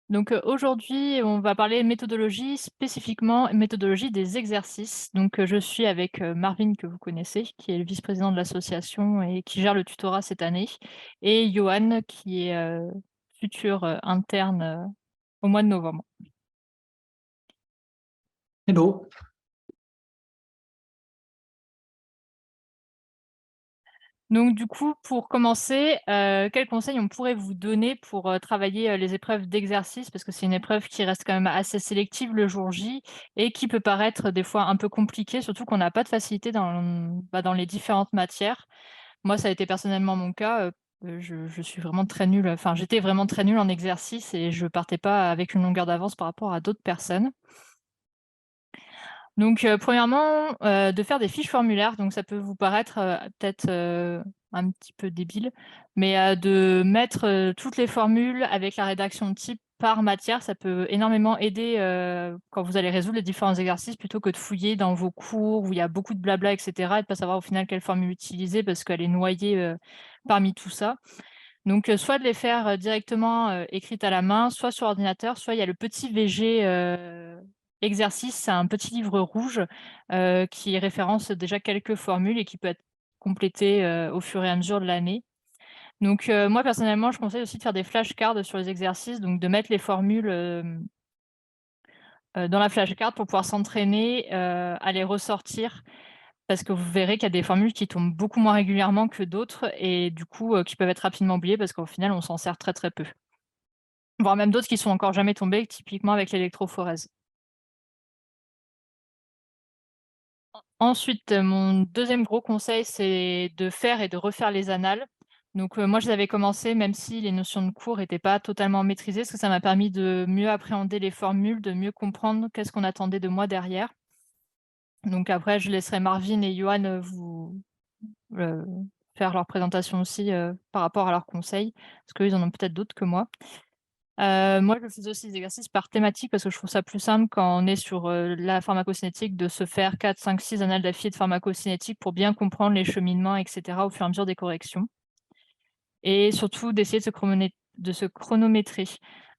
Donc aujourd'hui, on va parler méthodologie, spécifiquement méthodologie des exercices. Donc je suis avec, Marvin que vous connaissez, qui est le vice-président de l'association et qui gère le tutorat cette année et Johan qui est, futur, interne, au mois de novembre. Hello. Donc du coup, pour commencer, quels conseils on pourrait vous donner pour, travailler, les épreuves d'exercice? Parce que c'est une épreuve qui reste quand même assez sélective le jour J et qui peut paraître des fois un peu compliquée, surtout qu'on n'a pas de facilité dans les différentes matières. Moi, ça a été personnellement mon cas, je suis vraiment très nulle, enfin j'étais vraiment très nulle en exercice et je partais pas avec une longueur d'avance par rapport à d'autres personnes. Donc, premièrement, de faire des fiches formulaires, donc ça peut vous paraître, peut-être, un petit peu débile, mais, de mettre, toutes les formules avec la rédaction type par matière, ça peut énormément aider, quand vous allez résoudre les différents exercices plutôt que de fouiller dans vos cours où il y a beaucoup de blabla et cetera et de pas savoir au final quelle formule utiliser parce qu'elle est noyée, parmi tout ça. Donc, soit de les faire, directement, écrites à la main, soit sur ordinateur, soit il y a le petit VG, exercice, c'est un petit livre rouge, qui référence déjà quelques formules et qui peut être complété, au fur et à mesure de l'année. Donc, moi personnellement, je conseille aussi de faire des flashcards sur les exercices, donc de mettre les formules, dans la flashcard pour pouvoir s'entraîner, à les ressortir. Parce que vous verrez qu'il y a des formules qui tombent beaucoup moins régulièrement que d'autres et du coup, qui peuvent être rapidement oubliées parce qu'au final, on s'en sert très, très peu. Voire même d'autres qui sont encore jamais tombées, typiquement avec l'électrophorèse. Ensuite, mon deuxième gros conseil, c'est de faire et de refaire les annales. Donc, moi, je les avais commencé même si les notions de cours étaient pas totalement maîtrisées, parce que ça m'a permis de mieux appréhender les formules, de mieux comprendre qu'est-ce qu'on attendait de moi derrière. Donc après, je laisserai Marvin et Johan, heu, faire leur présentation aussi, par rapport à leurs conseils, parce qu'eux, ils en ont peut-être d'autres que moi. Moi, je faisais aussi des exercices par thématique parce que je trouve ça plus simple quand on est sur, la pharmacocinétique de se faire 4, 5, 6 annales d'affilée de pharmacocinétique pour bien comprendre les cheminements et cetera au fur et à mesure des corrections et surtout d'essayer de se chronométrer.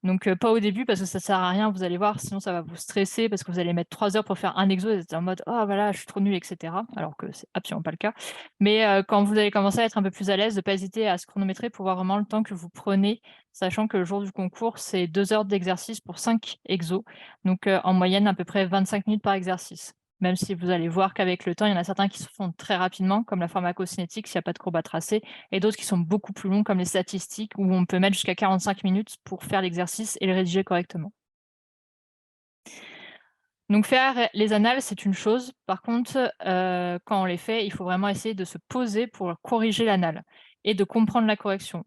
Donc pas au début parce que ça sert à rien, vous allez voir, sinon ça va vous stresser parce que vous allez mettre 3 heures pour faire un exo et vous êtes en mode: «Oh voilà, je suis trop nul» et cetera, alors que c'est absolument pas le cas. Mais quand vous allez commencer à être un peu plus à l'aise, de pas hésiter à se chronométrer pour voir vraiment le temps que vous prenez, sachant que le jour du concours, c'est 2 heures d'exercice pour 5 exos, donc en moyenne à peu près 25 minutes par exercice. Même si vous allez voir qu'avec le temps, il y en a certains qui se font très rapidement, comme la pharmacocinétique s'il y a pas de courbe à tracer et d'autres qui sont beaucoup plus longs comme les statistiques où on peut mettre jusqu'à 45 minutes pour faire l'exercice et le rédiger correctement. Donc faire les annales, c'est une chose. Par contre, quand on les fait, il faut vraiment essayer de se poser pour corriger l'annale et de comprendre la correction.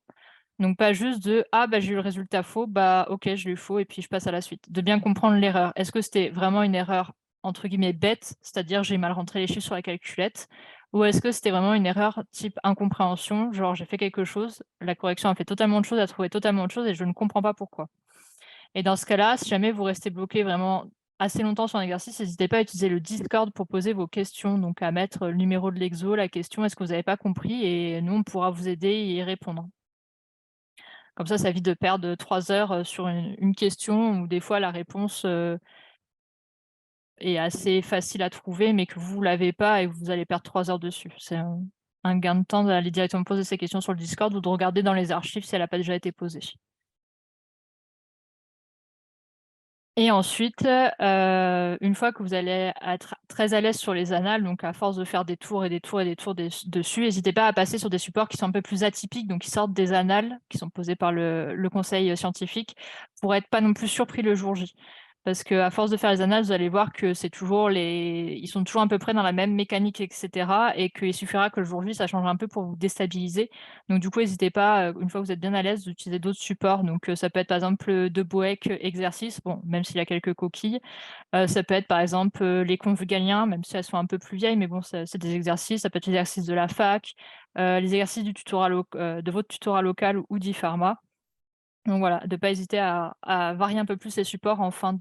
Donc pas juste de: «Ah bah, j'ai eu le résultat faux, bah, OK, je l'ai eu faux et puis je passe à la suite». De bien comprendre l'erreur. Est-ce que c'était vraiment une erreur entre guillemets «bête», c'est-à-dire j'ai mal rentré les chiffres sur la calculette? Ou est-ce que c'était vraiment une erreur type incompréhension, genre j'ai fait quelque chose, la correction a fait totalement autre chose, a trouvé totalement autre chose et je ne comprends pas pourquoi? Et dans ce cas-là, si jamais vous restez bloqué vraiment assez longtemps sur un exercice, n'hésitez pas à utiliser le Discord pour poser vos questions, donc à mettre le numéro de l'exo, la question: «Est-ce que vous avez pas compris?» et nous on pourra vous aider et y répondre. Comme ça évite de perdre, 3 heures, sur une question où des fois la réponse, est assez facile à trouver, mais que vous l'avez pas et que vous allez perdre 3 heures dessus. C'est un gain de temps d'aller directement poser ces questions sur le Discord ou de regarder dans les archives si elle a pas déjà été posée. Et ensuite, une fois que vous allez être très à l'aise sur les annales, donc à force de faire des tours et des tours et des tours dessus, n'hésitez pas à passer sur des supports qui sont un peu plus atypiques, donc qui sortent des annales, qui sont posées par le conseil, scientifique, pour être pas non plus surpris le jour J. Parce qu'à force de faire les annales, vous allez voir que c'est toujours ils sont toujours à peu près dans la même mécanique et cetera et qu'il suffira que le jour J, ça change un peu pour vous déstabiliser. Donc du coup, n'hésitez pas, une fois que vous êtes bien à l'aise, d'utiliser d'autres supports. Donc ça peut être par exemple, de Boeck exercice, bon, même s'il y a quelques coquilles. Ça peut être par exemple, les conves galiens, même si elles sont un peu plus vieilles, mais bon, c'est des exercices. Ça peut être les exercices de la fac, les exercices du tutorat de votre tutorat local ou d'e-pharma. Donc voilà, de ne pas hésiter à varier un peu plus les supports en fin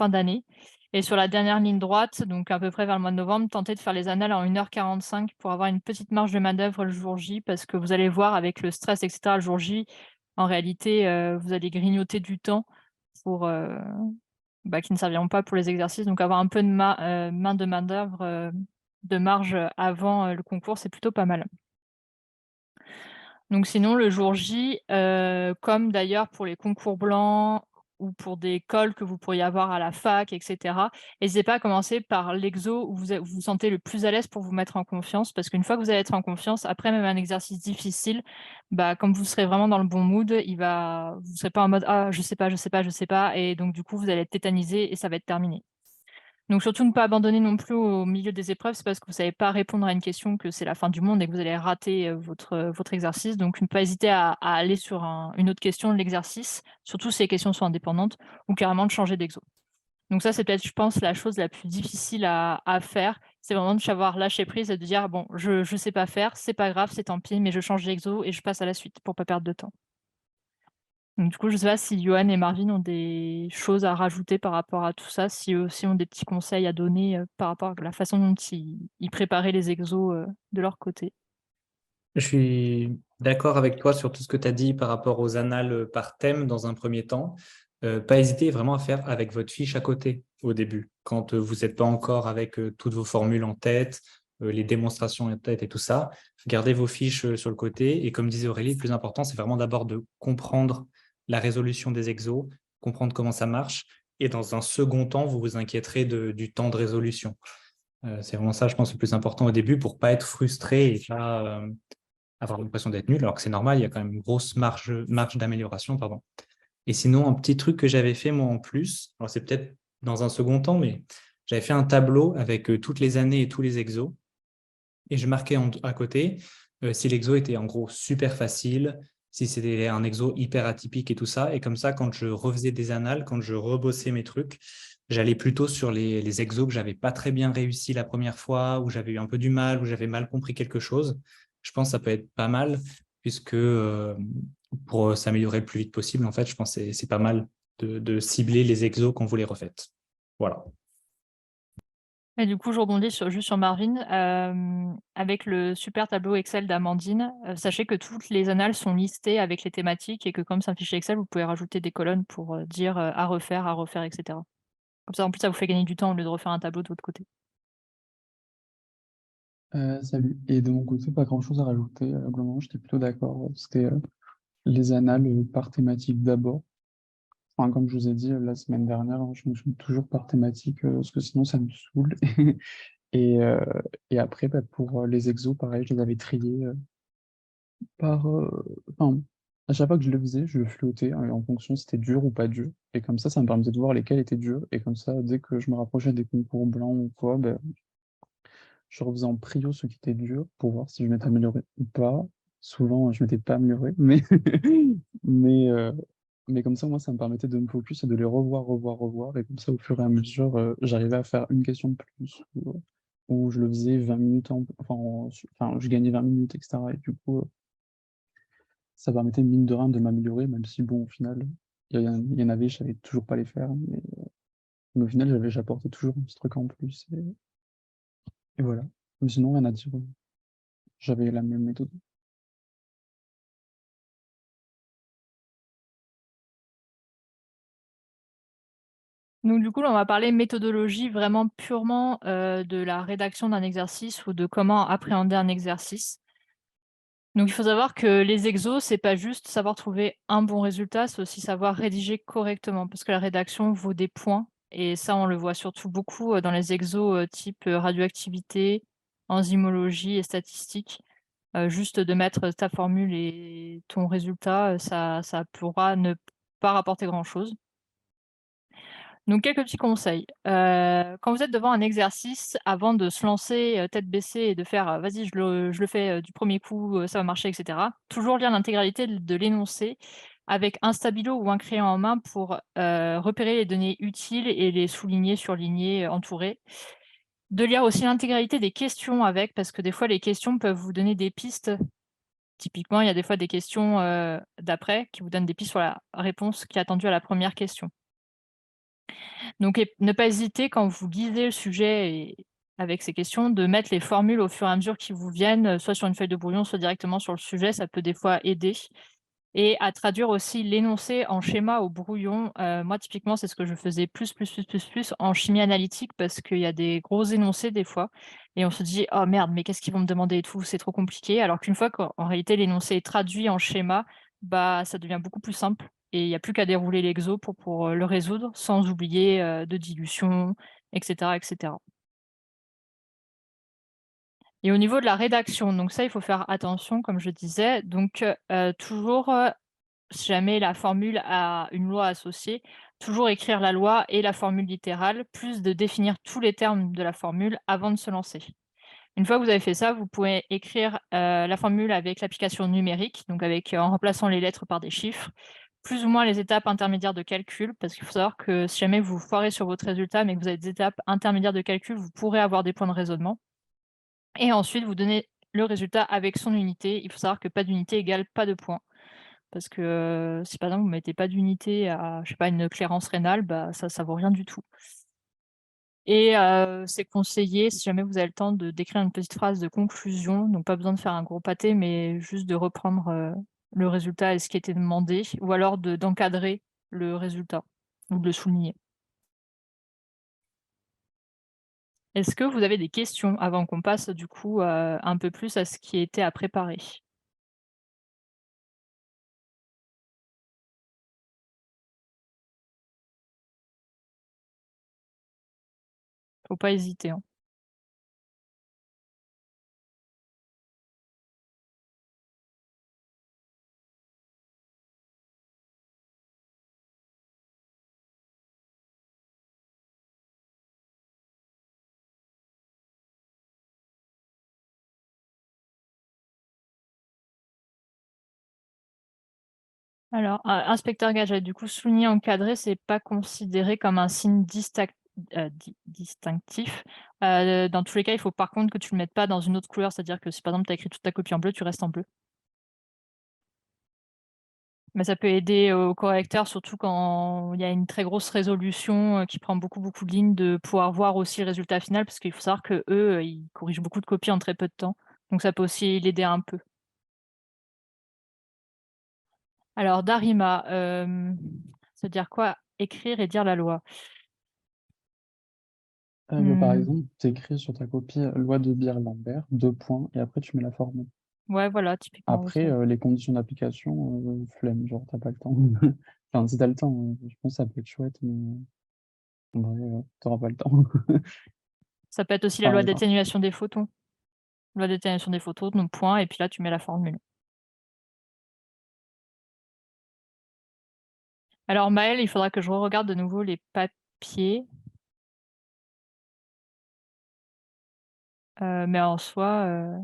d'année et sur la dernière ligne droite, donc à peu près vers le mois de novembre, tentez de faire les annales en 1h45 pour avoir une petite marge de manœuvre le jour J parce que vous allez voir avec le stress et cetera le jour J, en réalité, vous allez grignoter du temps pour, qui ne serviront pas pour les exercices. Donc avoir un peu de main-d'œuvre, de marge, avant, le concours, c'est plutôt pas mal. Donc sinon le jour J, comme d'ailleurs pour les concours blancs ou pour des cols que vous pourriez avoir à la fac et cetera, n'hésitez pas à commencer par l'exo où vous vous sentez le plus à l'aise pour vous mettre en confiance. Parce qu'une fois que vous allez être en confiance, après même un exercice difficile, comme vous serez vraiment dans le bon mood, vous serez pas en mode: «Ah je sais pas, je sais pas, je sais pas» et donc du coup vous allez être tétanisé et ça va être terminé. Donc surtout ne pas abandonner non plus au milieu des épreuves, c'est parce que vous savez pas répondre à une question que c'est la fin du monde et que vous allez rater, votre exercice. Donc ne pas hésiter à aller sur une autre question de l'exercice, surtout si les questions sont indépendantes ou carrément de changer d'exo. Donc ça, c'est peut-être, je pense, la chose la plus difficile à faire. C'est vraiment de savoir lâcher prise et de dire: «Bon, je sais pas faire, c'est pas grave, c'est tant pis, mais je change d'exo et je passe à la suite pour pas perdre de temps». Donc du coup, je sais pas si Johan et Marvin ont des choses à rajouter par rapport à tout ça, si eux aussi ont des petits conseils à donner, par rapport à la façon dont ils préparaient les exos, de leur côté. Je suis d'accord avec toi sur tout ce que tu as dit par rapport aux annales par thème dans un premier temps. Pas hésiter vraiment à faire avec votre fiche à côté au début, quand vous n'êtes pas encore avec toutes vos formules en tête, les démonstrations en tête et tout ça. Gardez vos fiches sur le côté. Et comme disait Aurélie, le plus important, c'est vraiment d'abord de comprendre la résolution des exos, comprendre comment ça marche. Et dans un second temps, vous vous inquiéterez du temps de résolution. C'est vraiment ça, je pense, le plus important au début pour pas être frustré et pas avoir l'impression d'être nul, alors que c'est normal, il y a quand même une grosse marge d'amélioration, pardon. Et sinon, un petit truc que j'avais fait moi en plus, alors c'est peut-être dans un second temps, mais j'avais fait un tableau avec toutes les années et tous les exos, et je marquais à côté si l'exo était en gros super facile, si c'était un exo hyper atypique et tout ça, et comme ça, quand je refaisais des annales, quand je rebossais mes trucs, j'allais plutôt sur les exos que j'avais pas très bien réussi la première fois, où j'avais eu un peu du mal, où j'avais mal compris quelque chose. Je pense que ça peut être pas mal, puisque pour s'améliorer le plus vite possible, en fait, je pense que c'est pas mal de cibler les exos quand vous les refaites. Voilà. Et du coup, je rebondis juste sur Marvin, avec le super tableau Excel d'Amandine, sachez que toutes les annales sont listées avec les thématiques et que comme c'est un fichier Excel, vous pouvez rajouter des colonnes pour, dire, à refaire et cetera. Comme ça, en plus, ça vous fait gagner du temps au lieu de refaire un tableau de votre côté. Salut. Et de mon côté, pas grand-chose à rajouter. Globalement, j'étais plutôt d'accord. C'était les annales par thématique d'abord. Enfin, comme je vous ai dit la semaine dernière, hein, je me suis toujours par thématique, parce que sinon ça me saoule. Et, euh, et après, pour les exos, pareil, je les avais triés par... enfin, à chaque fois que je le faisais, je le flottais hein, en fonction si c'était dur ou pas dur. Et comme ça me permettait de voir lesquels étaient durs. Et comme ça, dès que je me rapprochais des concours blancs ou quoi, je refaisais en prio ceux qui étaient durs pour voir si je m'étais amélioré ou pas. Souvent, je m'étais pas amélioré, mais, euh, mais comme ça, moi, ça me permettait de me focus et de les revoir, revoir, revoir. Et comme ça, au fur et à mesure, j'arrivais à faire une question de plus ou je le faisais 20 minutes, enfin, je gagnais 20 minutes, etc. Et du coup, ça permettait, mine de rien, de m'améliorer, même si, bon, au final, il y en avait, je savais toujours pas les faire. Mais au final, j'apportais toujours un petit truc en plus. Et voilà. Mais sinon, rien à dire. J'avais la même méthode. Donc du coup, là, on va parler méthodologie vraiment purement, de la rédaction d'un exercice ou de comment appréhender un exercice. Donc il faut savoir que les exos, c'est pas juste savoir trouver un bon résultat, c'est aussi savoir rédiger correctement parce que la rédaction vaut des points et ça, on le voit surtout beaucoup, dans les exos, type, radioactivité, enzymologie et statistique. Juste de mettre ta formule et ton résultat, ça pourra ne pas rapporter grand chose. Donc quelques petits conseils. Quand vous êtes devant un exercice, avant de se lancer, tête baissée et de faire, «Vas-y, je le fais, du premier coup, ça va marcher» et cetera. Toujours lire l'intégralité de l'énoncé avec un stabilo ou un crayon en main pour, repérer les données utiles et les souligner, surligner, entourer. De lire aussi l'intégralité des questions avec, parce que des fois les questions peuvent vous donner des pistes. Typiquement, il y a des fois des questions, d'après qui vous donnent des pistes sur la réponse qui est attendue à la première question. Donc ne pas hésiter quand vous guidez le sujet et avec ces questions, de mettre les formules au fur et à mesure qui vous viennent, soit sur une feuille de brouillon, soit directement sur le sujet, ça peut des fois aider. et à traduire aussi l'énoncé en schéma au brouillon. Moi, typiquement, c'est ce que je faisais plus en chimie analytique parce qu'il y a des gros énoncés des fois et on se dit: «Oh merde, mais qu'est-ce qu'ils vont me demander et tout, c'est trop compliqué». Alors qu'une fois qu'en réalité l'énoncé est traduit en schéma, bah, ça devient beaucoup plus simple et il y a plus qu'à dérouler l'exo pour le résoudre sans oublier, de dilution et cetera et cetera. Et au niveau de la rédaction, donc ça, il faut faire attention comme je disais, donc toujours, si jamais la formule a une loi associée, toujours écrire la loi et la formule littérale, plus de définir tous les termes de la formule avant de se lancer. Une fois que vous avez fait ça, vous pouvez écrire, la formule avec l'application numérique, donc avec, en remplaçant les lettres par des chiffres, plus ou moins les étapes intermédiaires de calcul, parce qu'il faut savoir que si jamais vous foirez sur votre résultat, mais que vous avez des étapes intermédiaires de calcul, vous pourrez avoir des points de raisonnement et ensuite vous donnez le résultat avec son unité. Il faut savoir que pas d'unité égale pas de points. Parce que, si par exemple vous mettez pas d'unité à, je sais pas, une clairance rénale, bah, ça vaut rien du tout et c'est conseillé, si jamais vous avez le temps, de d'écrire une petite phrase de conclusion, donc pas besoin de faire un gros pâté, mais juste de reprendre, le résultat et ce qui était demandé ou alors d'encadrer le résultat ou de le souligner. Est-ce que vous avez des questions avant qu'on passe du coup, un peu plus à ce qui était à préparer? Faut pas hésiter, hein. Alors, inspecteur gadget, du coup, souligné, encadré, c'est pas considéré comme un signe distinctif. Dans tous les cas, il faut par contre que tu le mettes pas dans une autre couleur. C'est-à-dire que si, par exemple, tu as écrit toute ta copie en bleu, tu restes en bleu. Mais ça peut aider au correcteur, surtout quand il y a une très grosse résolution, qui prend beaucoup, beaucoup de lignes, de pouvoir voir aussi le résultat final. Parce qu'il faut savoir qu'eux, ils corrigent beaucoup de copies en très peu de temps. Donc ça peut aussi l'aider un peu. Alors Darima, ça veut dire quoi? Écrire et dire la loi. Bah, par Mmh. exemple, tu écris sur ta copie, loi de Beer-Lambert, 2 points et après tu mets la formule. Ouais, voilà, typiquement Après, aussi. les conditions d'application, flemme, genre tu pas le temps. Enfin, si tu le temps, je pense que ça peut être chouette, mais en vrai, tu pas le temps. Ça peut être aussi la Enfin, loi enfin, d'atténuation des photons. Loi d'atténuation des photons, donc point et puis là tu mets la formule. Alors Maëlle, il faudra que je regarde de nouveau les papiers, mais en soi,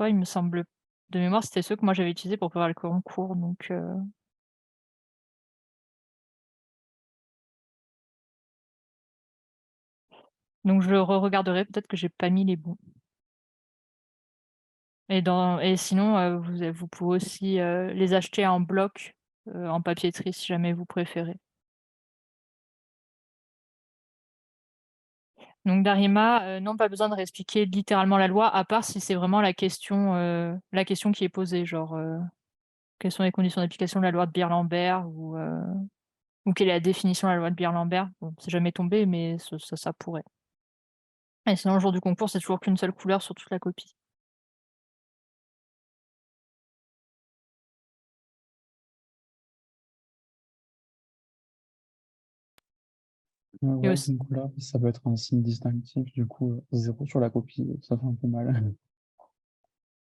il me semble de mémoire, c'était ceux que moi j'avais utilisés pour préparer le concours, donc je regarderai, peut-être que j'ai pas mis les bons et sinon, vous pouvez aussi, les acheter en bloc, en papeterie si jamais vous préférez. Donc Darima, non, pas besoin de réexpliquer littéralement la loi, à part si c'est vraiment la question qui est posée, genre, quelles sont les conditions d'application de la loi de Beer-Lambert ou quelle est la définition de la loi de Beer-Lambert? Bon, c'est jamais tombé, mais ça pourrait. Et sinon, le jour du concours, c'est toujours qu'une seule couleur sur toute la copie. Et ouais, aussi donc là, ça peut être un signe distinctif, du coup, 0 sur la copie, ça fait un peu mal.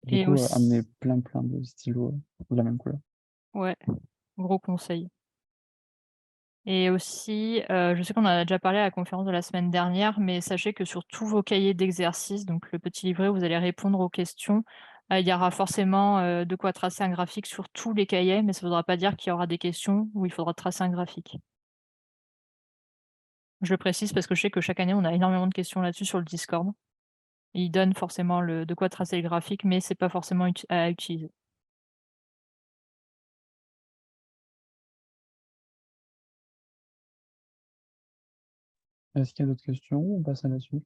Du et coup, amener aussi plein de stylos, de la même couleur. ouais, gros conseil. Et aussi, je sais qu'on en a déjà parlé à la conférence de la semaine dernière, mais sachez que sur tous vos cahiers d'exercices, donc le petit livret où vous allez répondre aux questions, il y aura forcément, de quoi tracer un graphique sur tous les cahiers, mais ça ne voudra pas dire qu'il y aura des questions où il faudra tracer un graphique. Je le précise parce que je sais que chaque année, on a énormément de questions là-dessus sur le Discord. Ils donnent forcément le de quoi tracer le graphique, mais c'est pas forcément à utiliser. Est-ce qu'il y a d'autres questions ou on passe à la suite?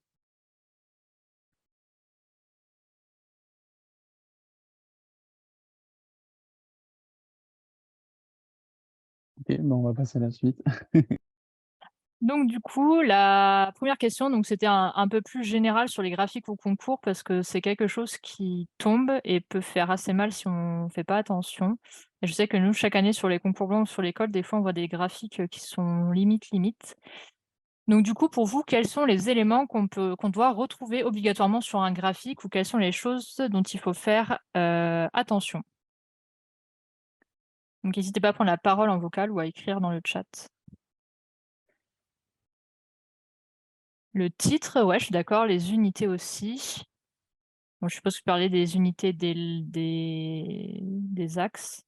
Ok, ben on va passer à la suite. Donc du coup, la première question, donc c'était un peu plus général sur les graphiques au concours parce que c'est quelque chose qui tombe et peut faire assez mal si on fait pas attention. Et je sais que nous, chaque année sur les concours blancs ou sur l'école, des fois on voit des graphiques, qui sont limite. Donc du coup, pour vous, quels sont les éléments qu'on doit retrouver obligatoirement sur un graphique ou quelles sont les choses dont il faut faire, attention? Donc n'hésitez pas à prendre la parole en vocal ou à écrire dans le chat. Le titre, ouais, je suis d'accord, les unités aussi. Bon, je suppose que vous parlez des unités des axes.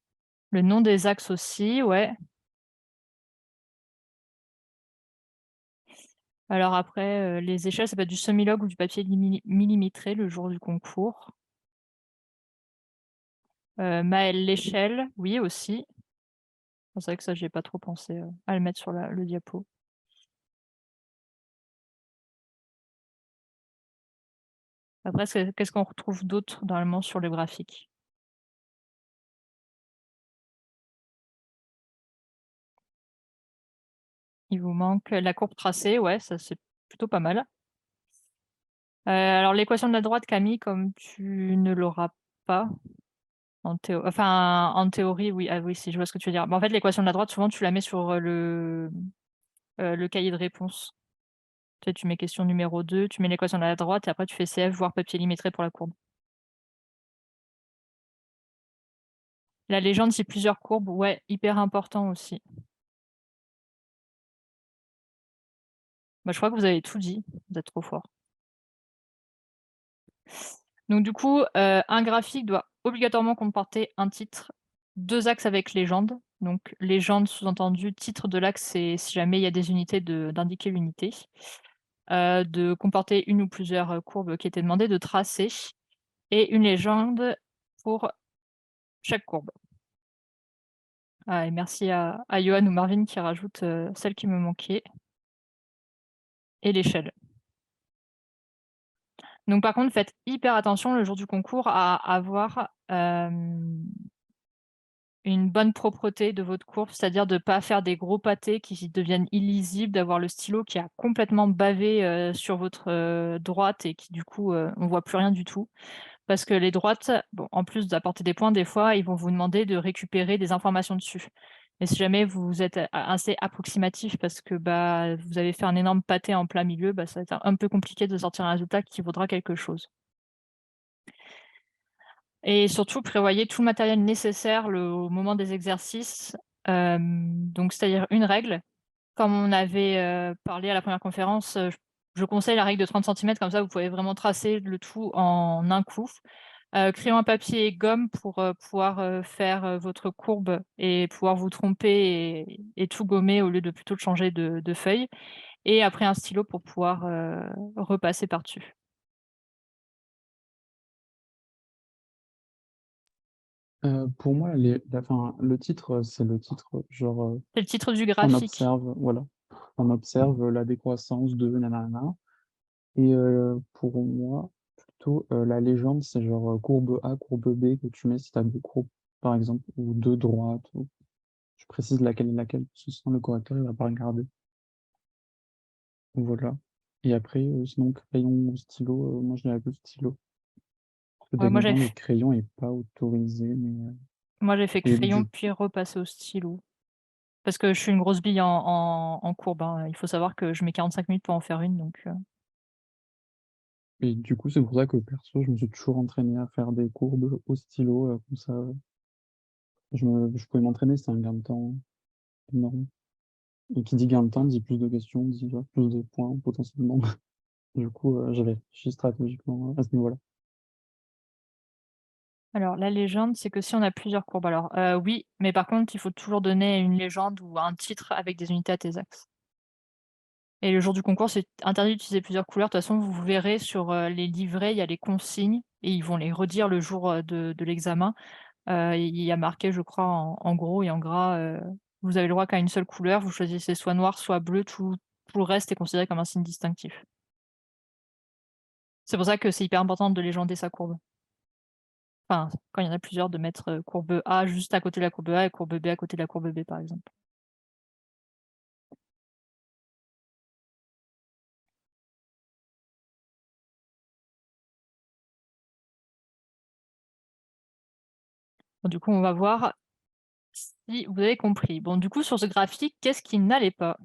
Le nom des axes aussi, ouais. Alors après, les échelles, ça peut être du semi-log ou du papier millimétré le jour du concours. Maëlle, l'échelle, oui aussi. C'est vrai que ça, j'ai pas trop pensé, à le mettre sur le diapo. Après, qu'est-ce qu'on retrouve d'autre normalement sur le graphique? Il vous manque la courbe tracée, ouais, ça c'est plutôt pas mal. Alors l'équation de la droite, Camille, comme tu ne l'auras pas en théorie, oui. Ah oui, si, je vois ce que tu veux dire. Bah, en fait, l'équation de la droite, souvent, tu la mets sur, le cahier de réponse. Tu sais, tu mets question numéro 2, tu mets l'équation de la droite et après tu fais CF, voire papier millimétré pour la courbe. La légende, c'est plusieurs courbes, ouais, hyper important aussi. Bah, je crois que vous avez tout dit, vous êtes trop fort. Donc du coup, un graphique doit obligatoirement comporter un titre, 2 axes avec légende. Donc légende, sous-entendu, titre de l'axe, c'est si jamais il y a des unités d'indiquer l'unité. De comporter une ou plusieurs, courbes qui étaient demandées, de tracer et une légende pour chaque courbe. Ah et merci à Johan ou Marvin qui rajoutent, celle qui me manquait et l'échelle. Donc par contre, faites hyper attention le jour du concours à avoir, une bonne propreté de votre courbe, c'est-à-dire de pas faire des gros pâtés qui deviennent illisibles, d'avoir le stylo qui a complètement bavé, sur votre, droite et qui du coup, on voit plus rien du tout. Parce que les droites, bon, en plus d'apporter des points, des fois, ils vont vous demander de récupérer des informations dessus. Et si jamais vous êtes assez approximatif parce que bah, vous avez fait un énorme pâté en plein milieu, bah, ça va être un peu compliqué de sortir un résultat qui vaudra quelque chose. Et surtout, prévoyez tout le matériel nécessaire au moment des exercices. Donc, c'est-à-dire une règle. Comme on avait parlé à la première conférence, je conseille la règle de 30 centimètres, comme ça vous pouvez vraiment tracer le tout en un coup. Crayon à papier et gomme pour, pouvoir, faire, votre courbe et pouvoir vous tromper et tout gommer au lieu de plutôt changer de feuille et après un stylo pour pouvoir, repasser par-dessus. Pour moi, le titre, c'est le titre, genre, C'est le titre du on graphique. observe, voilà, on observe la décroissance de nanana. Et pour moi, plutôt, la légende, c'est genre courbe A, courbe B que tu mets si tu as deux courbes, par exemple, ou deux droites. Ou... Je précise laquelle est laquelle, parce que sinon le correcteur, il va pas regarder. Voilà. Et après, sinon, crayon ou stylo, moi je dirais plus stylo. Parce que Ouais, techniquement, le crayon est pas autorisé, mais. moi j'ai fait Et crayon puis repasser au stylo. Parce que je suis une grosse bille en courbe, hein. Il faut savoir que je mets 45 minutes pour en faire une donc et du coup, c'est pour ça que perso, je me suis toujours entraîné à faire des courbes au stylo, comme ça, je pouvais m'entraîner, c'était un gain de temps énorme. Et qui dit gain de temps dit plus de questions, dit plus de points potentiellement. Du coup, j'avais réfléchi stratégiquement à ce niveau-là. alors la légende, c'est que si on a plusieurs courbes alors, oui, mais par contre, il faut toujours donner une légende ou un titre avec des unités à tes axes. Et le jour du concours, c'est interdit d'utiliser plusieurs couleurs. De toute façon, vous verrez sur, les livrets, il y a les consignes et ils vont les redire le jour, de l'examen. Il y a marqué, je crois, en gros et en gras, vous avez le droit qu'à une seule couleur. Vous choisissez soit noir, soit bleu, tout le reste est considéré comme un signe distinctif. C'est pour ça que c'est hyper important de légender sa courbe. Enfin, quand il y en a plusieurs, de mettre, courbe A juste à côté de la courbe A et courbe B à côté de la courbe B, par exemple. Bon, du coup, on va voir si vous avez compris. Bon, du coup, sur ce graphique, qu'est-ce qui n'allait pas?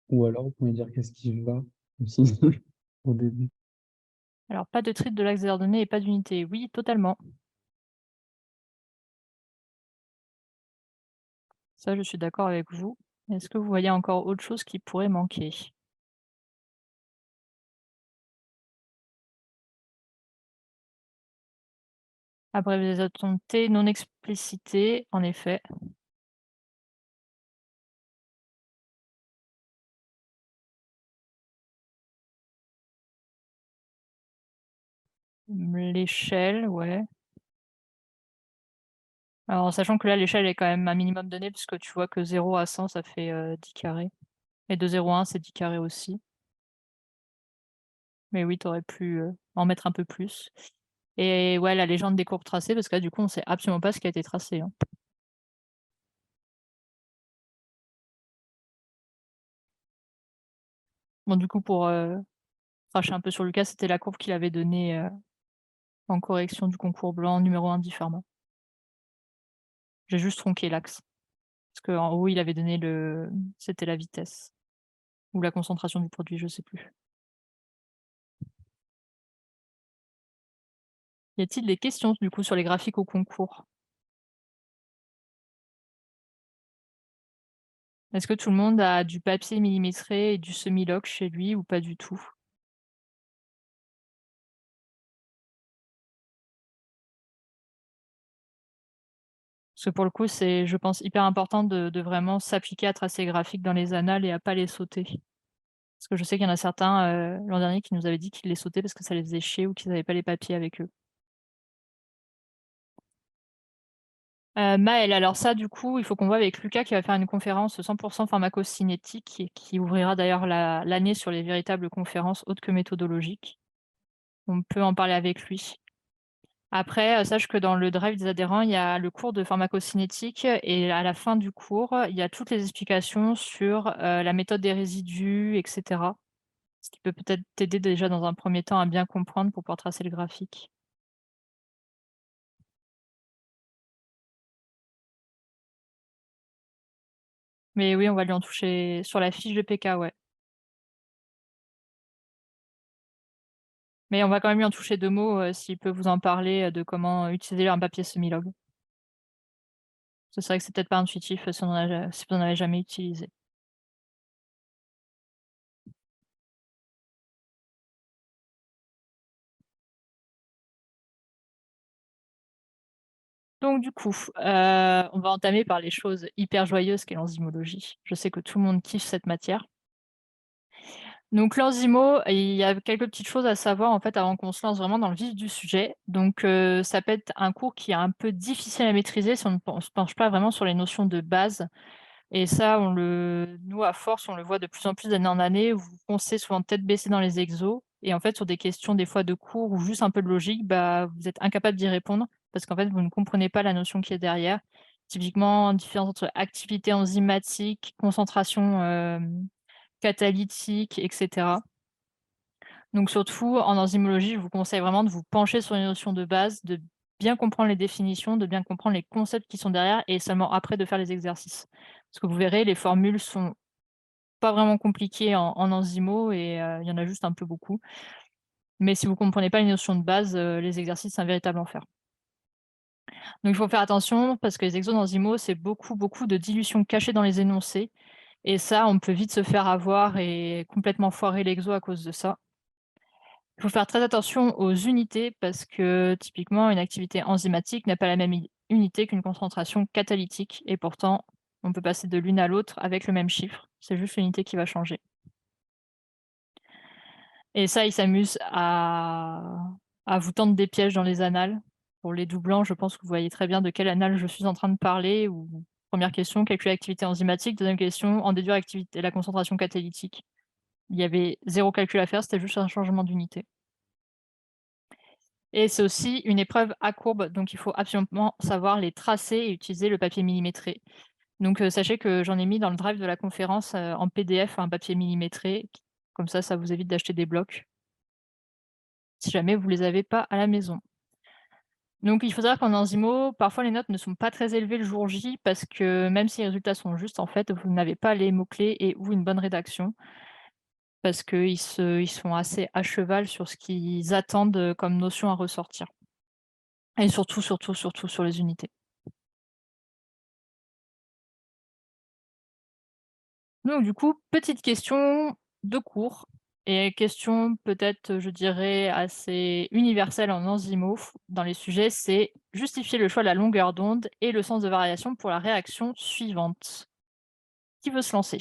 Ou alors, vous pouvez dire qu'est-ce qui va aussi au début. Alors, pas de trait de l'axe des ordonnées et pas d'unité. Oui, totalement. Ça, je suis d'accord avec vous. Est-ce que vous voyez encore autre chose qui pourrait manquer? Abréviation T non explicitée, en effet. L'échelle, ouais. Alors, sachant que là, l'échelle est quand même un minimum donné, puisque tu vois que 0 à 100, ça fait 10 carrés. Et de 0 à 1, c'est 10 carrés aussi. Mais oui, tu aurais pu en mettre un peu plus. Et ouais, la légende des courbes tracées, parce que là, du coup, on sait absolument pas ce qui a été tracé, hein. Bon, du coup, pour cracher un peu sur Lucas, c'était la courbe qu'il avait donnée en correction du concours blanc numéro 1 d'IFERMA. J'ai juste tronqué l'axe. Parce qu'en haut, il avait donné c'était la vitesse. Ou la concentration du produit, je sais plus. Y a-t-il des questions, du coup, sur les graphiques au concours? Est-ce que tout le monde a du papier millimétré et du semi-log chez lui ou pas du tout? Parce que pour le coup, c'est, je pense, hyper important de vraiment s'appliquer à tracer les graphiques dans les annales et à pas les sauter. Parce que je sais qu'il y en a certains, l'an dernier qui nous avaient dit qu'ils les sautaient parce que ça les faisait chier ou qu'ils avaient pas les papiers avec eux. Maëlle, alors ça, du coup, il faut qu'on voit avec Lucas qui va faire une conférence 100 pharmacocinétique et qui ouvrira d'ailleurs l'année sur les véritables conférences autres que méthodologiques. On peut en parler avec lui. Après, sache que dans le drive des adhérents, il y a le cours de pharmacocinétique et à la fin du cours, il y a toutes les explications sur, la méthode des résidus et cetera. Ce qui peut peut-être t'aider déjà dans un premier temps à bien comprendre pour pouvoir tracer le graphique. Mais oui, on va lui en toucher sur la fiche de PK, ouais. Mais on va quand même lui en toucher 2 mots, s'il peut vous en parler, de comment utiliser un papier semi-log. C'est vrai que c'est peut-être pas intuitif, si vous en avez jamais utilisé. Donc du coup, on va entamer par les choses hyper joyeuses qu'est l'enzymologie. Je sais que tout le monde kiffe cette matière. Donc l'enzymo, il y a quelques petites choses à savoir en fait avant qu'on se lance vraiment dans le vif du sujet. Donc ça peut être un cours qui est un peu difficile à maîtriser si on ne se penche pas vraiment sur les notions de base. Et ça, nous, à force, on le voit de plus en plus d'année en année, où vous foncez souvent tête baissée dans les exos. Et en fait, sur des questions, des fois, de cours ou juste un peu de logique, bah, vous êtes incapable d'y répondre parce qu'en fait, vous ne comprenez pas la notion qui est derrière. Typiquement, différence entre activité enzymatique, concentration catalytique, etc. Donc, surtout, en enzymologie, je vous conseille vraiment de vous pencher sur les notions de base, de bien comprendre les définitions, de bien comprendre les concepts qui sont derrière et seulement après de faire les exercices. Parce que vous verrez, les formules sont pas vraiment compliquées en enzymo et il y en a juste un peu beaucoup. Mais si vous comprenez pas les notions de base, les exercices, c'est un véritable enfer. Donc il faut faire attention parce que les exos d'enzymo, c'est beaucoup, beaucoup de dilution cachée dans les énoncés et ça, on peut vite se faire avoir et complètement foirer l'exo à cause de ça. Il faut faire très attention aux unités parce que typiquement, une activité enzymatique n'a pas la même unité qu'une concentration catalytique et pourtant, on peut passer de l'une à l'autre avec le même chiffre. C'est juste l'unité qui va changer. Et ça, ils s'amusent à vous tendre des pièges dans les annales. Pour les doublants, je pense que vous voyez très bien de quelle annale je suis en train de parler. Ou première question, calculer l'activité enzymatique. Deuxième question, en déduire la concentration catalytique. Il y avait 0 calcul à faire, c'était juste un changement d'unité. Et c'est aussi une épreuve à courbe, donc il faut absolument savoir les tracer et utiliser le papier millimétré. Donc sachez que j'en ai mis dans le drive de la conférence, en PDF un papier millimétré, comme ça vous évite d'acheter des blocs, si jamais vous les avez pas à la maison. Donc il faut savoir qu'en enzymo, parfois les notes ne sont pas très élevées le jour J parce que même si les résultats sont justes, en fait, vous n'avez pas les mots-clés et ou une bonne rédaction. Parce qu'ils sont assez à cheval sur ce qu'ils attendent, comme notion à ressortir et surtout sur les unités. Donc du coup, petite question de cours et question peut-être, je dirais assez universelle en enzymo dans les sujets, c'est justifier le choix de la longueur d'onde et le sens de variation pour la réaction suivante. Qui veut se lancer?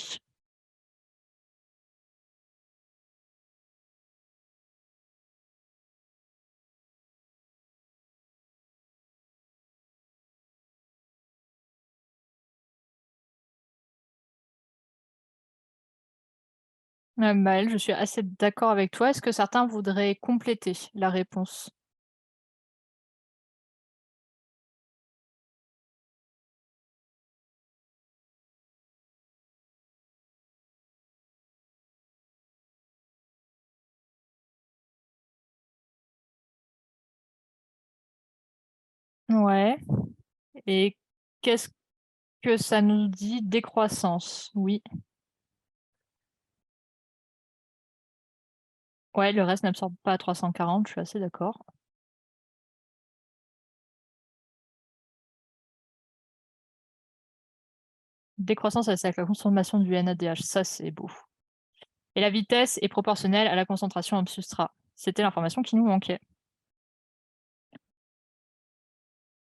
Maëlle, je suis assez d'accord avec toi. Est-ce que certains voudraient compléter la réponse? Ouais, et qu'est-ce que ça nous dit? Décroissance, oui. Ouais, le reste n'absorbe pas à 340, je suis assez d'accord. Décroissance, c'est avec la consommation du NADH, ça c'est beau. Et la vitesse est proportionnelle à la concentration en substrat. C'était l'information qui nous manquait.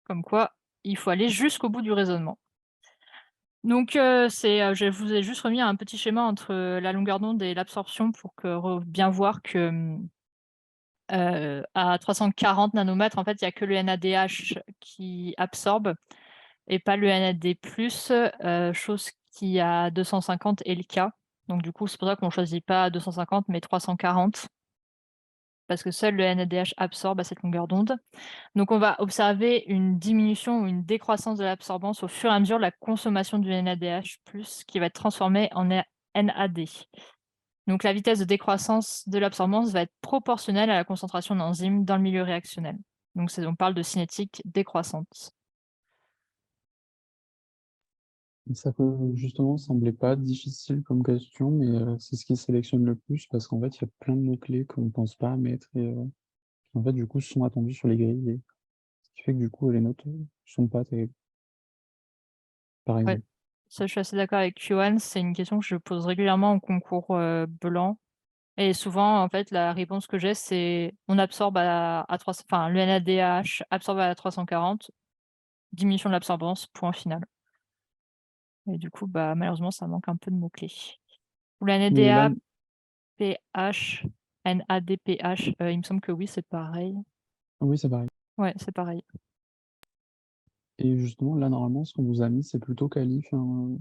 Comme quoi, il faut aller jusqu'au bout du raisonnement. Donc je vous ai juste remis un petit schéma entre, la longueur d'onde et l'absorption pour bien voir que, à 340 nanomètres, en fait, il y a que le NADH qui absorbe et pas le NAD+, chose qui à 250 est le cas. Donc du coup, c'est pour ça qu'on choisit pas 250 mais 340 parce que seul le NADH absorbe à cette longueur d'onde. Donc on va observer une diminution ou une décroissance de l'absorbance au fur et à mesure de la consommation du NADH+, qui va être transformé en NAD. Donc la vitesse de décroissance de l'absorbance va être proportionnelle à la concentration d'enzymes dans le milieu réactionnel. Donc on parle de cinétique décroissante. Ça peut justement sembler pas difficile comme question, mais c'est ce qui sélectionne le plus parce qu'en fait, il y a plein de mots-clés qu'on ne pense pas à mettre et qui en fait, du coup, sont attendus sur les grilles et ce qui fait que du coup, les notes sont pas terribles, par Ouais, exemple. ça je suis assez d'accord avec Yoann, c'est une question que je pose régulièrement en concours, blanc et souvent en fait la réponse que j'ai c'est: «On absorbe à 300 enfin le NADH absorbe à 340, diminution de l'absorbance, point final». Et du coup, bah, malheureusement ça manque un peu de mots-clés. Ou la Mais là, NADPH, NADPH, il me semble que oui, c'est pareil. oui, c'est pareil. Ouais, c'est pareil. Et justement, là, normalement, ce qu'on vous a mis, c'est plutôt quali. Enfin,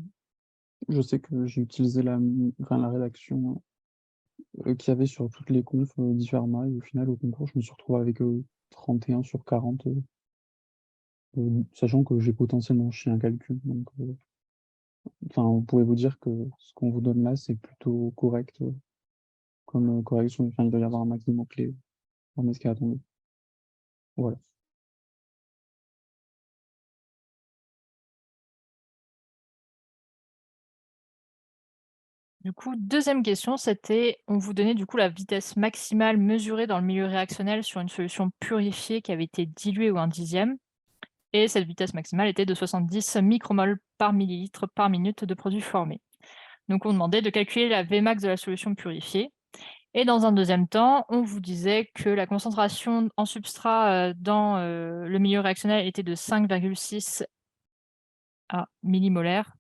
je sais que j'ai utilisé la rédaction qu'il y avait sur toutes les confs d'IFERMA et au final, au concours, je me suis retrouvé avec 31 sur 40, sachant que j'ai potentiellement chié un calcul. Donc, enfin, vous pouvez vous dire que ce qu'on vous donne là, c'est plutôt correct comme correction. Enfin, il doit y avoir un max de mots-clés dans ce qui est attendu. Voilà. Du coup, deuxième question, c'était on vous donnait du coup la vitesse maximale mesurée dans le milieu réactionnel sur une solution purifiée qui avait été diluée ou un dixième. Et cette vitesse maximale était de 70 micromoles par millilitre par minute de produit formé. Donc on demandait de calculer la Vmax de la solution purifiée. Et dans un deuxième temps, on vous disait que la concentration en substrat dans le milieu réactionnel était de 5,6 millimolaires.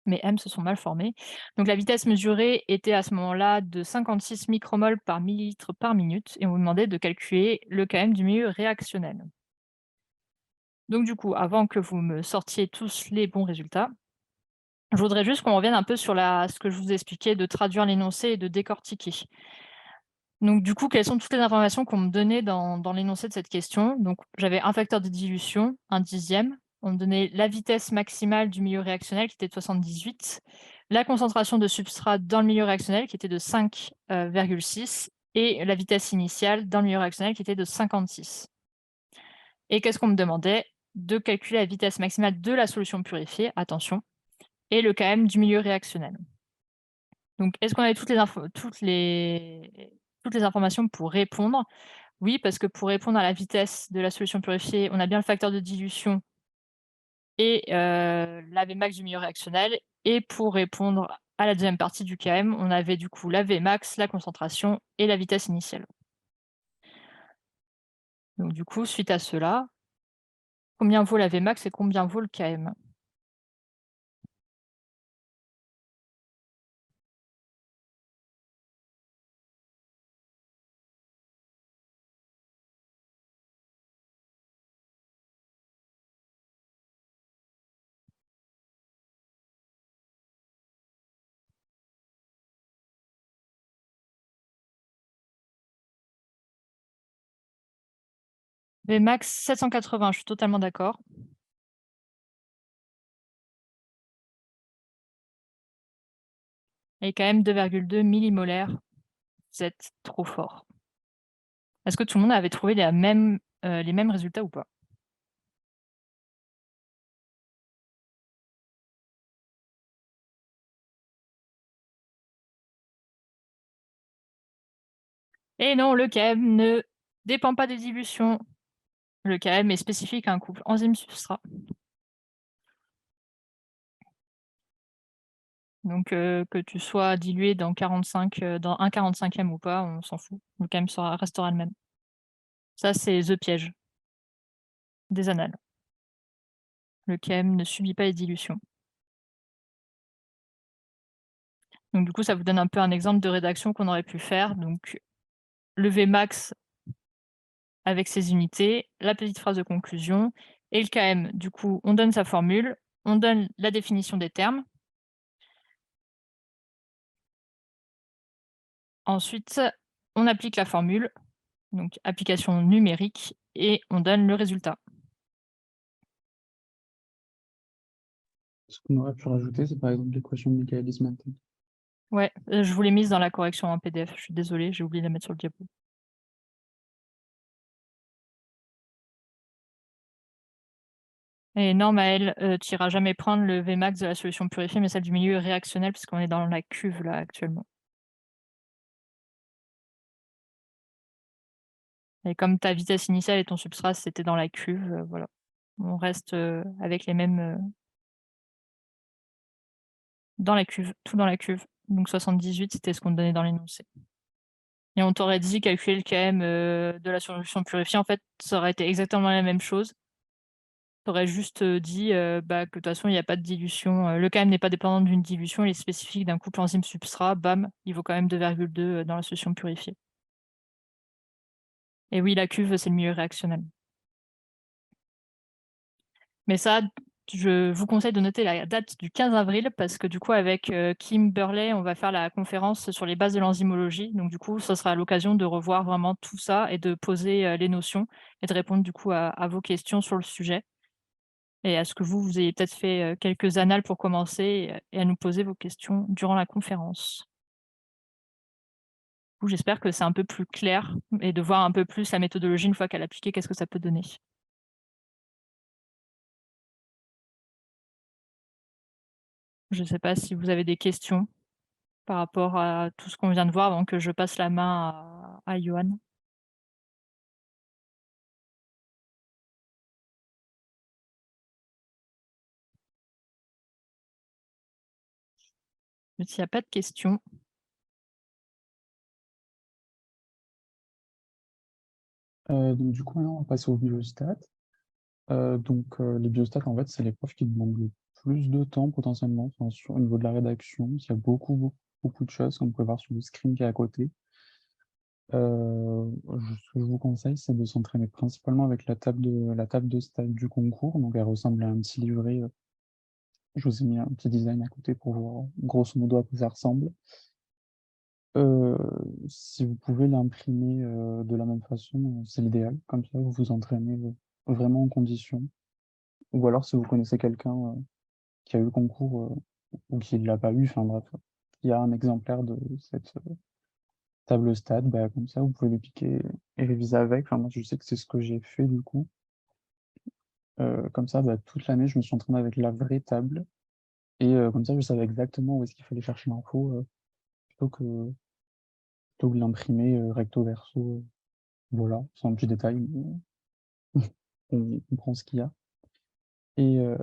Mes M se sont mal formés. Donc la vitesse mesurée était à ce moment-là de 56 micromoles par millilitre par minute et on vous demandait de calculer le km du milieu réactionnel. Donc du coup, avant que vous me sortiez tous les bons résultats, je voudrais juste qu'on revienne un peu sur ce que je vous expliquais de traduire l'énoncé et de décortiquer. Donc, du coup, quelles sont toutes les informations qu'on me donnait dans l'énoncé de cette question? Donc, j'avais un facteur de dilution, 1/10. On me donnait la vitesse maximale du milieu réactionnel qui était de 78, la concentration de substrat dans le milieu réactionnel qui était de 5,6 et la vitesse initiale dans le milieu réactionnel qui était de 56. Et qu'est-ce qu'on me demandait? De calculer la vitesse maximale de la solution purifiée, attention, et le km du milieu réactionnel. Donc, est-ce qu'on avait toutes les informations pour répondre? Oui, parce que pour répondre à la vitesse de la solution purifiée, on a bien le facteur de dilution et la Vmax du milieu réactionnel. Et pour répondre à la deuxième partie du km, on avait du coup la Vmax, la concentration et la vitesse initiale. Donc du coup, suite à cela, combien vaut la Vmax et combien vaut le km? Vmax 780, je suis totalement d'accord. Et km 2,2 millimolaires, vous êtes trop fort. Est-ce que tout le monde avait trouvé les mêmes résultats ou pas? Et non, le km ne dépend pas des dilutions. Le km est spécifique à un couple enzyme-substrat. Donc, que tu sois dilué dans 45, dans 1/45 ou pas, on s'en fout. Le km restera le même. Ça, c'est the piège des annales. Le km ne subit pas les dilutions. Donc du coup, ça vous donne un peu un exemple de rédaction qu'on aurait pu faire. Donc, le Vmax avec ses unités, la petite phrase de conclusion et le km. Du coup, on donne sa formule, on donne la définition des termes. Ensuite, on applique la formule, donc application numérique, et on donne le résultat. Ce qu'on aurait pu rajouter, c'est par exemple l'équation de Michaelis-Menten. Ouais, je vous l'ai mise dans la correction en PDF. Je suis désolée, j'ai oublié de la mettre sur le diapo. Et non, Maëlle, tu iras jamais prendre le Vmax de la solution purifiée, mais celle du milieu réactionnel, puisqu'on est dans la cuve là actuellement. Et comme ta vitesse initiale et ton substrat, c'était dans la cuve, voilà. On reste, avec les mêmes, dans la cuve, tout dans la cuve. Donc 78, c'était ce qu'on te donnait dans l'énoncé. Et on t'aurait dit calculer le km, de la solution purifiée, en fait, ça aurait été exactement la même chose. Tu aurais juste, dit, bah, que de toute façon, il y a pas de dilution, le km n'est pas dépendant d'une dilution, il est spécifique d'un couple enzyme-substrat, bam, il vaut quand même 2,2, dans la solution purifiée. Et oui, la cuve, c'est le milieu réactionnel. Mais ça, je vous conseille de noter la date du 15 avril parce que du coup avec, Kim Burley, on va faire la conférence sur les bases de l'enzymologie. Donc du coup, ça sera l'occasion de revoir vraiment tout ça et de poser, les notions et de répondre du coup à vos questions sur le sujet et à ce que vous ayez peut-être fait, quelques annales pour commencer et à nous poser vos questions durant la conférence. Du coup, j'espère que c'est un peu plus clair et de voir un peu plus la méthodologie une fois qu'elle est appliquée, qu'est-ce que ça peut donner. Je ne sais pas si vous avez des questions par rapport à tout ce qu'on vient de voir avant que je passe la main à Yoann. Mais s'il n'y a pas de questions, Donc du coup, maintenant, on va passer aux biostats. Les biostats, en fait, c'est les profs qui demandent le plus de temps potentiellement, enfin, au niveau de la rédaction. Il y a beaucoup de choses, comme vous pouvez voir sur le screen qui est à côté. Ce que je vous conseille, c'est de s'entraîner principalement avec la table de stage du concours. Donc elle ressemble à un petit livret. Je vous ai mis un petit design à côté pour voir grosso modo à quoi ça ressemble. Euh, Si vous pouvez l'imprimer de la même façon, c'est l'idéal. Comme ça, vous vous entraînez vraiment en condition. Ou alors, si vous connaissez quelqu'un qui a eu le concours ou qui ne l'a pas eu, enfin bref, qui a un exemplaire de cette table stat, bah, comme ça, vous pouvez le piquer et réviser avec. Enfin, moi, je sais que c'est ce que j'ai fait du coup. Comme ça, bah, toute l'année, je me suis entraîné avec la vraie table. Et comme ça, je savais exactement où est-ce qu'il fallait chercher l'info plutôt que, plutôt que de l'imprimer recto verso. Voilà, c'est un petit détail, mais on comprend ce qu'il y a. Et, euh,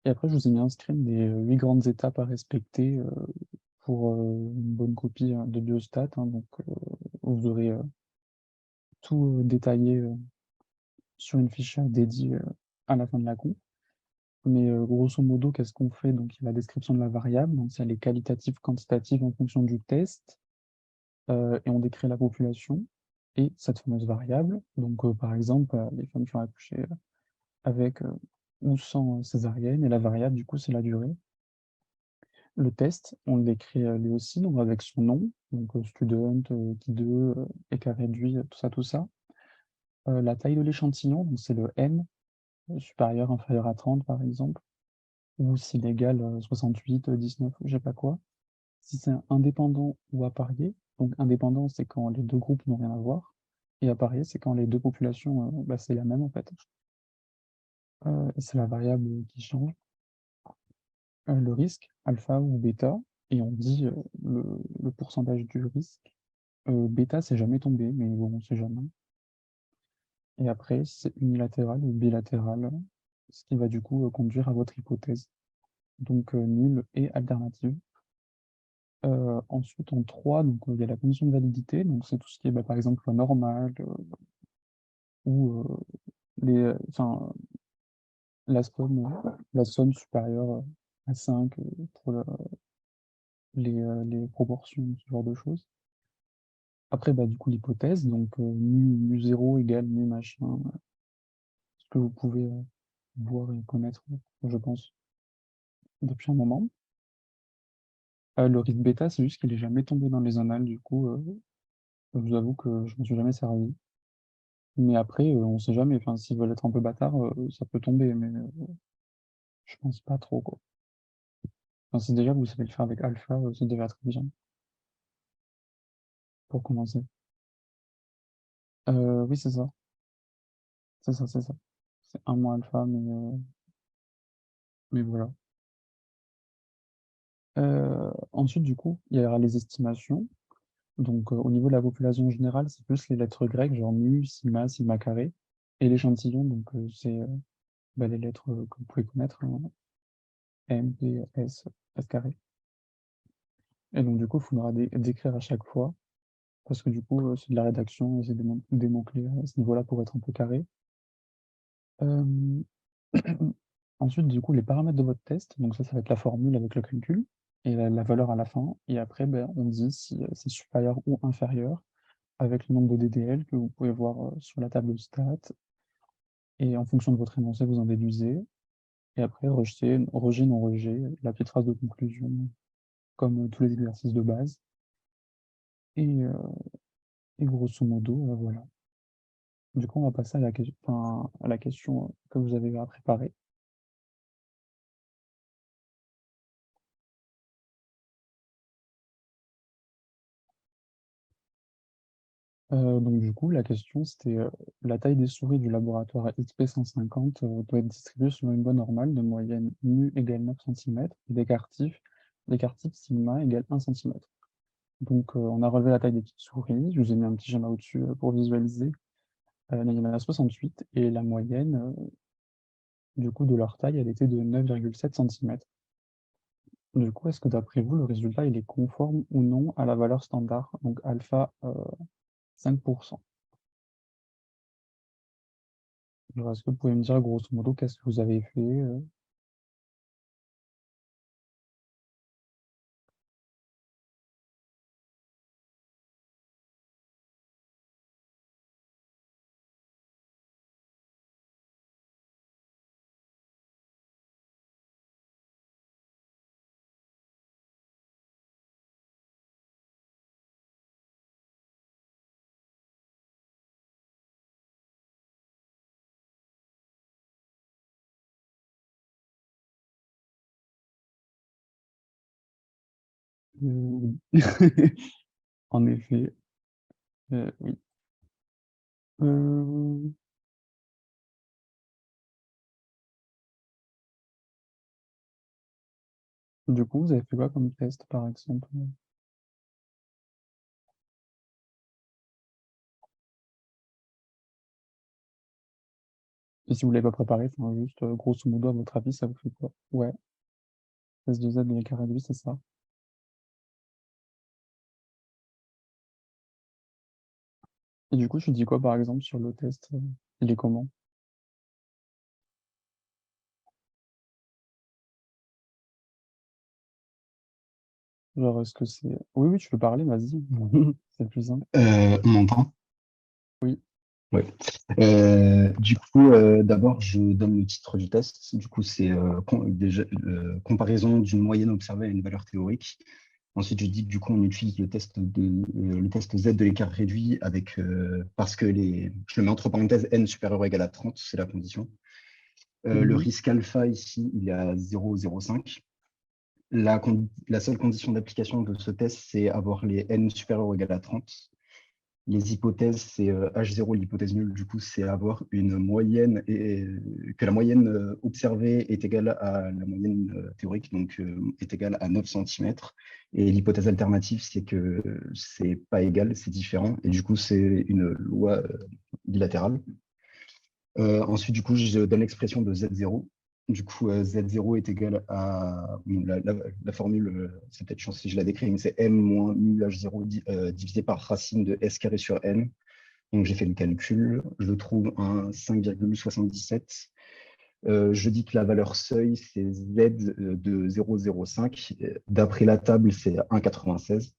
et après, je vous ai mis un screen des 8 grandes étapes à respecter pour une bonne copie de Biostat, hein. Donc, vous aurez tout détaillé sur une fiche dédiée à la fin de la con. Mais grosso modo, qu'est-ce qu'on fait? Donc, il y a la description de la variable, donc ça, elle est qualitative, quantitative en fonction du test, et on décrit la population et cette fameuse variable. Donc, par exemple, les femmes qui ont accouché avec ou sans césarienne, et la variable, du coup, c'est la durée. Le test, on l'écrit lui aussi, donc avec son nom, donc student, qui2, écart réduit, tout ça, tout ça. La taille de l'échantillon, donc c'est le n, supérieur, inférieur à 30, par exemple, ou s'il égale 68, 19, je sais pas quoi. Si c'est indépendant ou apparié, donc indépendant, c'est quand les deux groupes n'ont rien à voir, et apparié, c'est quand les deux populations, bah, c'est la même en fait. Et c'est la variable qui change. Le risque, alpha ou bêta, et on dit le, le pourcentage du risque. Bêta, c'est jamais tombé, mais bon, on sait jamais. Et après, c'est unilatéral ou bilatéral, ce qui va du coup conduire à votre hypothèse. Donc nul et alternative. Ensuite, en 3, donc il y a la condition de validité, donc c'est tout ce qui est bah, par exemple loi normale ou enfin, la somme supérieure à 5 pour les proportions, ce genre de choses. Après, bah, du coup, l'hypothèse, donc mu 0 égale mu machin, ce que vous pouvez voir et connaître, je pense, depuis un moment. Le risque bêta, c'est juste qu'il est jamais tombé dans les annales, du coup, je vous avoue que je m'en suis jamais servi. Mais après, on sait jamais, enfin, s'ils veulent être un peu bâtards, ça peut tomber, mais je pense pas trop, quoi. Enfin, si déjà vous savez le faire avec alpha, c'est déjà très bien, pour commencer. Oui, c'est ça, c'est ça, c'est ça. C'est un moins alpha, mais voilà. Ensuite, du coup, il y aura les estimations. Donc, au niveau de la population générale, c'est plus les lettres grecques, genre mu, sigma, sigma carré. Et l'échantillon, donc c'est bah, les lettres que vous pouvez connaître, hein, M, P, S, S carré. Et donc, du coup, il faudra décrire à chaque fois, parce que du coup, c'est de la rédaction, et c'est des mots-clés à ce niveau-là pour être un peu carré. Euh, Ensuite, du coup, les paramètres de votre test, donc ça va être la formule avec le calcul et la valeur à la fin. Et après, ben, on dit si c'est supérieur ou inférieur avec le nombre de DDL que vous pouvez voir sur la table stat. Et en fonction de votre énoncé, vous en déduisez. Et après, rejet, non rejet, la petite phrase de conclusion, comme tous les exercices de base. Et, euh, et grosso modo, voilà. Du coup, on va passer à la question que vous avez à préparer. Donc du coup, la question, c'était la taille des souris du laboratoire XP150 doit être distribuée selon une loi normale de moyenne mu égale 9 cm et d'écart type sigma égale 1 cm. Donc on a relevé la taille des petites souris, je vous ai mis un petit schéma au-dessus pour visualiser. Il y en a 68 et la moyenne du coup de leur taille, elle était de 9,7 cm. Du coup, est-ce que d'après vous, le résultat il est conforme ou non à la valeur standard, donc alpha 5%? Alors, est-ce que vous pouvez me dire grosso modo qu'est-ce que vous avez fait Oui. En effet, oui. Euh, Du coup, vous avez fait quoi comme test, par exemple? Et si vous l'avez pas préparé, enfin, juste, grosso modo, à votre avis, ça vous fait quoi? Ouais, S2Z et carré de vie, c'est ça. Et du coup, tu dis quoi, par exemple, sur le test? Il est comment? Genre, est-ce que c'est... Oui, oui, tu peux parler, vas-y. C'est plus simple. On m'entend? Oui. Oui. Du coup, d'abord, je donne le titre du test. Du coup, c'est comparaison d'une moyenne observée à une valeur théorique. Ensuite, je dis que du coup, on utilise le test Z de l'écart réduit avec, parce que je le mets entre parenthèses n supérieur ou égal à 30, c'est la condition. Le risque alpha ici, il est à 0,05. La seule condition d'application de ce test, c'est avoir les n supérieurs ou égal à 30. Les hypothèses, c'est H0, l'hypothèse nulle, du coup, c'est avoir une moyenne et que la moyenne observée est égale à la moyenne théorique, donc est égale à 9 cm. Et l'hypothèse alternative, c'est que c'est pas égal, c'est différent. Et du coup, c'est une loi bilatérale. Ensuite, du coup, je donne l'expression de Z0. Du coup, Z0 est égal à la formule, c'est peut-être chiant si je la décris, mais c'est M moins mu H0 divisé par racine de S carré sur N. Donc, j'ai fait le calcul. Je trouve un 5,77. Je dis que la valeur seuil, c'est Z de 0,05. D'après la table, c'est 1,96.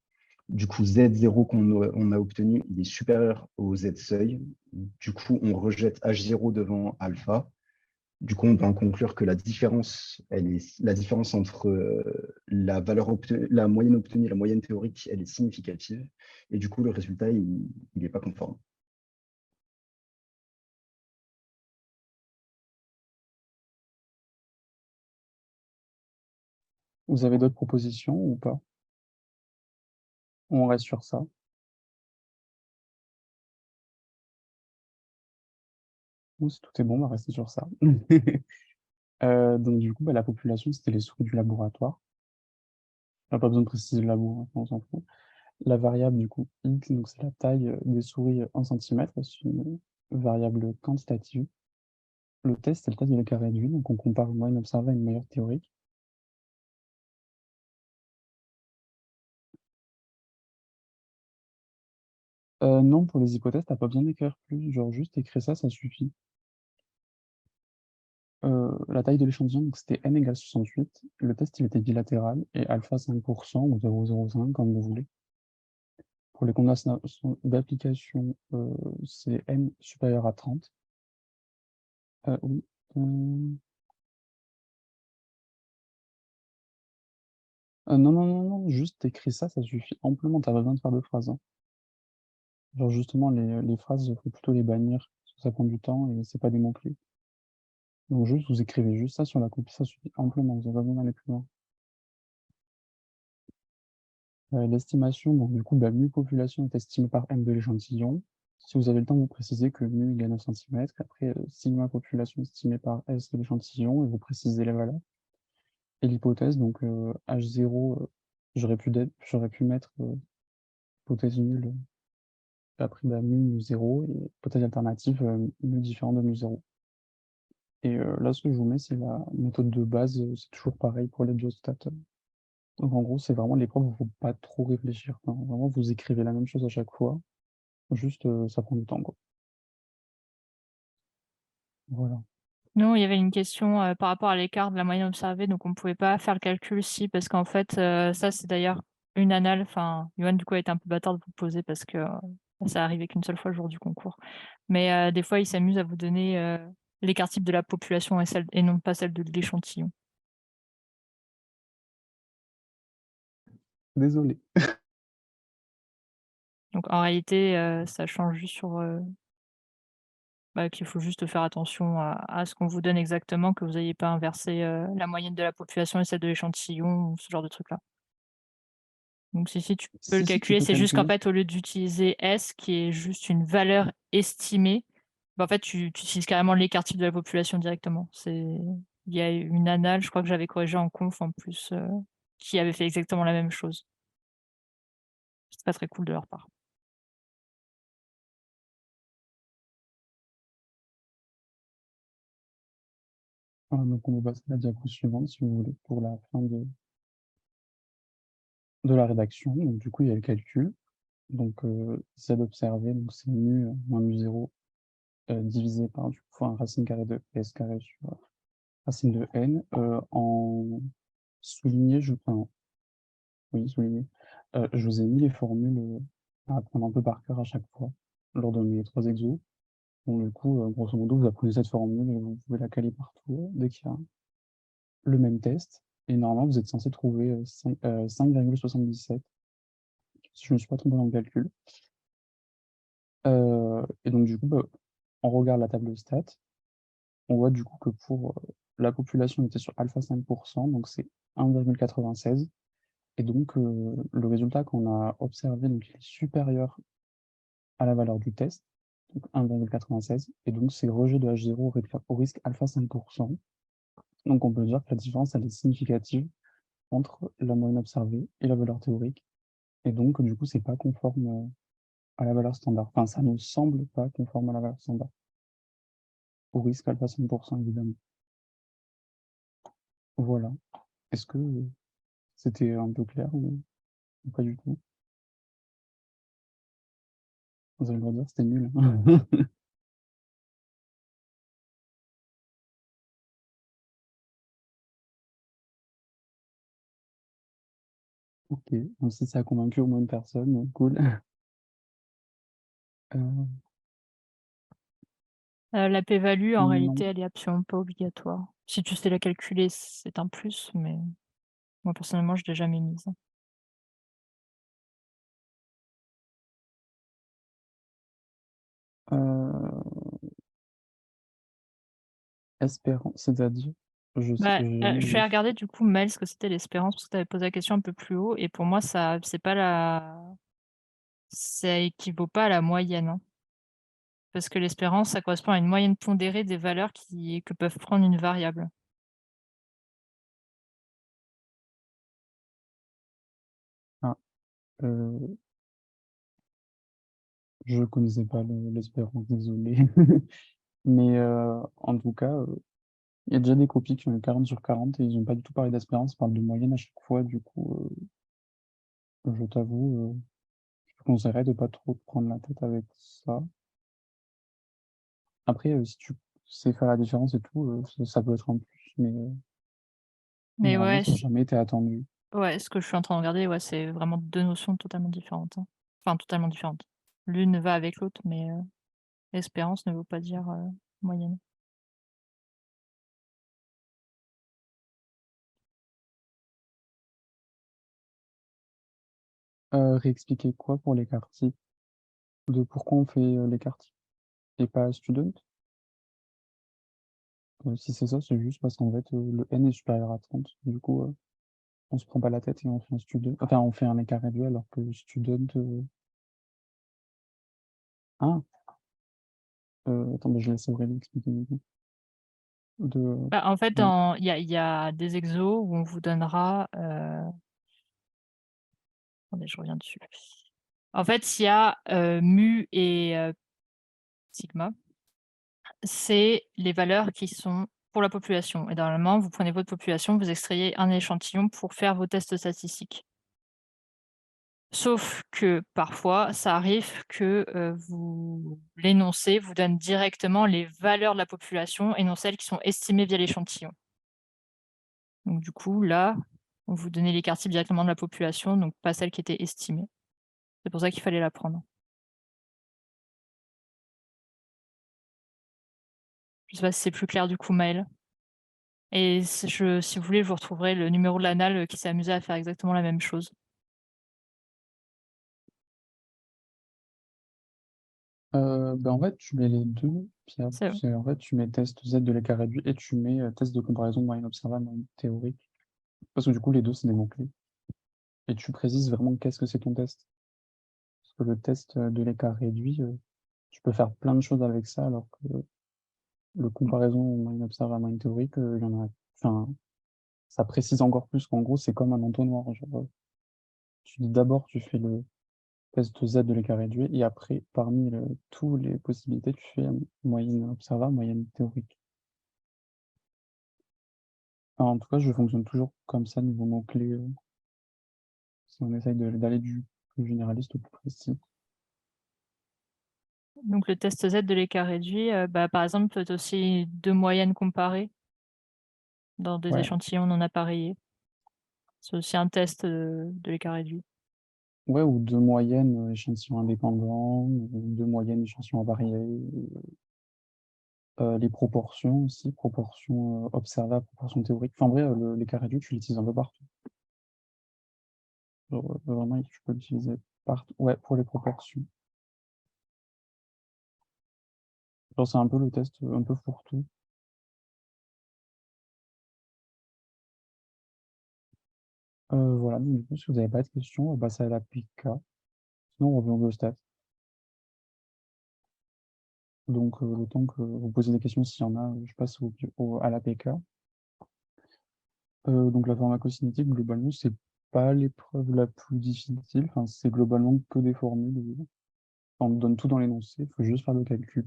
Du coup, Z0 on a obtenu, il est supérieur au Z seuil. Du coup, on rejette H0 devant alpha. Du coup, on peut en conclure que la différence entre la moyenne obtenue et la moyenne théorique, elle est significative. Et du coup, le résultat, il n'est pas conforme. Vous avez d'autres propositions ou pas? On reste sur ça. Ou si tout est bon, on va rester sur ça. Donc du coup, bah, la population, c'était les souris du laboratoire. On n'a pas besoin de préciser le labo, hein, on s'en fout. La variable, du coup, x, donc c'est la taille des souris en centimètres, c'est une variable quantitative. Le test, c'est le test de l'écart réduit, donc on compare une moyenne observée à une meilleure théorique. Non, pour les hypothèses, t'as pas besoin d'écrire plus, genre juste écrire ça, ça suffit. La taille de l'échantillon, donc c'était n égale 68. Le test, il était bilatéral et alpha 5% ou 0,05, comme vous voulez. Pour les conditions d'application, c'est n supérieur à 30. Oui. Non, non, non, non, juste écris ça, ça suffit amplement, t'as pas besoin de faire de phrases, hein. Genre justement, les phrases, il faut plutôt les bannir, parce que ça prend du temps et c'est pas des mots-clés. Donc juste, vous écrivez juste ça sur la copie, ça suffit amplement, vous avez pas besoin d'aller plus loin. L'estimation, donc du coup, mu population est estimée par m de l'échantillon. Si vous avez le temps, vous précisez que mu égale 9 cm. Après, sigma population estimée par S de l'échantillon, et vous précisez les valeurs. Et l'hypothèse, donc H0, j'aurais pu mettre hypothèse nulle, après mu 0, et hypothèse alternative, mu différent de mu 0. Et là, ce que je vous mets, c'est la méthode de base, c'est toujours pareil pour les biostats. Donc en gros, c'est vraiment l'épreuve où il ne faut pas trop réfléchir. Enfin, vraiment, vous écrivez la même chose à chaque fois. Juste, ça prend du temps, quoi. Voilà. Non, il y avait une question par rapport à l'écart de la moyenne observée, donc on ne pouvait pas faire le calcul si, parce qu'en fait, ça c'est d'ailleurs une annale. Enfin, Yoann du coup a été un peu bâtard de vous poser parce que ça arrivait qu'une seule fois le jour du concours. Mais des fois, il s'amuse à vous donner l'écart type de la population et non pas celle de l'échantillon. Désolé. Donc en réalité, ça change juste sur qu'il faut juste faire attention à ce qu'on vous donne exactement, que vous n'ayez pas inversé la moyenne de la population et celle de l'échantillon ou ce genre de truc là. Donc si, tu peux le Si, tu calculer. peux C'est juste qu'en calculer. fait, au lieu d'utiliser S, qui est juste une valeur estimée, bah, en fait, tu utilises carrément l'écart type de la population directement. Il y a une annale, je crois que j'avais corrigé en conf en plus, qui avait fait exactement la même chose. C'est pas très cool de leur part. Donc on va passer à la diapo suivante, si vous voulez, pour la fin de la rédaction. Donc du coup, il y a le calcul. Donc Z observé, donc c'est mu moins mu0 divisé par du coup un racine carrée de S carré sur racine de N. En souligné, oui, souligné. Je vous ai mis les formules à apprendre un peu par cœur à chaque fois lors de mes 3 exos. Donc du coup, grosso modo, vous apprenez cette formule et vous pouvez la caler partout dès qu'il y a le même test. Et normalement, vous êtes censé trouver 5,77, si je ne me suis pas trompé dans le calcul. Et donc du coup, on regarde la table de stats. On voit du coup que pour la population, on était sur alpha 5%, donc c'est 1,96. Et donc le résultat qu'on a observé, donc il est supérieur à la valeur du test, donc 1,96. Et donc c'est rejet de H0 au risque alpha 5%. Donc on peut dire que la différence, elle est significative entre la moyenne observée et la valeur théorique. Et donc, du coup, c'est pas conforme à la valeur standard. Enfin, ça ne semble pas conforme à la valeur standard. Au risque alpha 5%, évidemment. Voilà. Est-ce que c'était un peu clair ou pas du tout? Vous allez me dire, c'était nul. Ok, donc si ça a convaincu au moins une personne, cool. La p-value, en Non. réalité, elle est absolument pas obligatoire. Si tu sais la calculer, c'est un plus, mais moi, personnellement, je l'ai jamais mise. Espérant, c'est-à-dire, j'ai Bah, jamais je vu. vais regarder du coup, Maëlle, ce que c'était l'espérance, parce que tu avais posé la question un peu plus haut, et pour moi, ça équivaut pas à la moyenne, hein. Parce que l'espérance, ça correspond à une moyenne pondérée des valeurs que peuvent prendre une variable. Ah, je connaissais pas l'espérance, désolé. Mais en tout cas, il y a déjà des copies qui ont eu 40 sur 40 et ils n'ont pas du tout parlé d'espérance, ils parlent de moyenne à chaque fois. Du coup, je t'avoue, je te conseillerais de pas trop te prendre la tête avec ça. Après, si tu sais faire la différence et tout, ça peut être un plus, mais Mais normalement, ouais, ça n'a jamais été attendu. ouais, ce que je suis en train de regarder, ouais, c'est vraiment deux notions totalement différentes, hein. Enfin, totalement différentes. L'une va avec l'autre, mais espérance ne veut pas dire moyenne. Réexpliquer quoi pour l'écart type? De pourquoi on fait l'écart type et pas student? Si c'est ça, c'est juste parce qu'en fait, le n est supérieur à 30. Du coup, on se prend pas la tête et on fait un student. Enfin, on fait un écart réduit alors que student. Ah, attends, mais je laisse Aurélie expliquer du coup. Bah, en fait, Oui. il y a des exos où on vous donnera. Attendez, je reviens dessus. En fait, il y a mu et sigma. C'est les valeurs qui sont pour la population. Et normalement, vous prenez votre population, vous extrayez un échantillon pour faire vos tests statistiques. Sauf que parfois, ça arrive que l'énoncé vous donne directement les valeurs de la population et non celles qui sont estimées via l'échantillon. Donc du coup, là, on vous donnait l'écart type directement de la population, donc pas celle qui était estimée. C'est pour ça qu'il fallait la prendre. Je sais pas si c'est plus clair du coup, Maëlle. Et si vous voulez, je vous retrouverai le numéro de l'annale qui s'est amusé à faire exactement la même chose. En fait, tu mets les deux, Pierre. C'est En fait, tu mets test Z de l'écart réduit et tu mets test de comparaison de moyenne observable, moyenne théorique. Parce que du coup, les deux, c'est des mots-clés. et tu précises vraiment qu'est-ce que c'est ton test. Parce que le test de l'écart réduit, tu peux faire plein de choses avec ça, alors que le comparaison moyenne observable moyenne théorique, il y en a, enfin, ça précise encore plus qu'en gros, c'est comme un entonnoir. Genre, tu dis d'abord, tu fais le test Z de l'écart réduit, et après, parmi toutes les possibilités, tu fais moyenne observable, moyenne théorique. Enfin, en tout cas, je fonctionne toujours comme ça, niveau mots-clés, si on essaye d'aller du plus généraliste au plus précis. Donc le test Z de l'écart réduit, par exemple, peut être aussi 2 moyennes comparées dans des Ouais, échantillons non appareillés. C'est aussi un test, de l'écart réduit. ouais, ou deux moyennes échantillons indépendants, ou deux moyennes échantillons avariés, les proportions aussi, proportions observables, proportions théoriques. Enfin, en vrai, l'écart réduit, tu l'utilises un peu partout. Genre, vraiment, tu peux l'utiliser partout. Ouais, pour les proportions. Genre, c'est un peu le test un peu fourre-tout. Voilà, donc, du coup, si vous n'avez pas de questions, on va passer à la PK. Sinon, on revient au stats. Donc, le temps que vous posez des questions, s'il y en a, je passe à la PK. Donc, la pharmacocinétique, globalement, c'est pas l'épreuve la plus difficile. Enfin, c'est globalement que des formules. On te donne tout dans l'énoncé, il faut juste faire le calcul.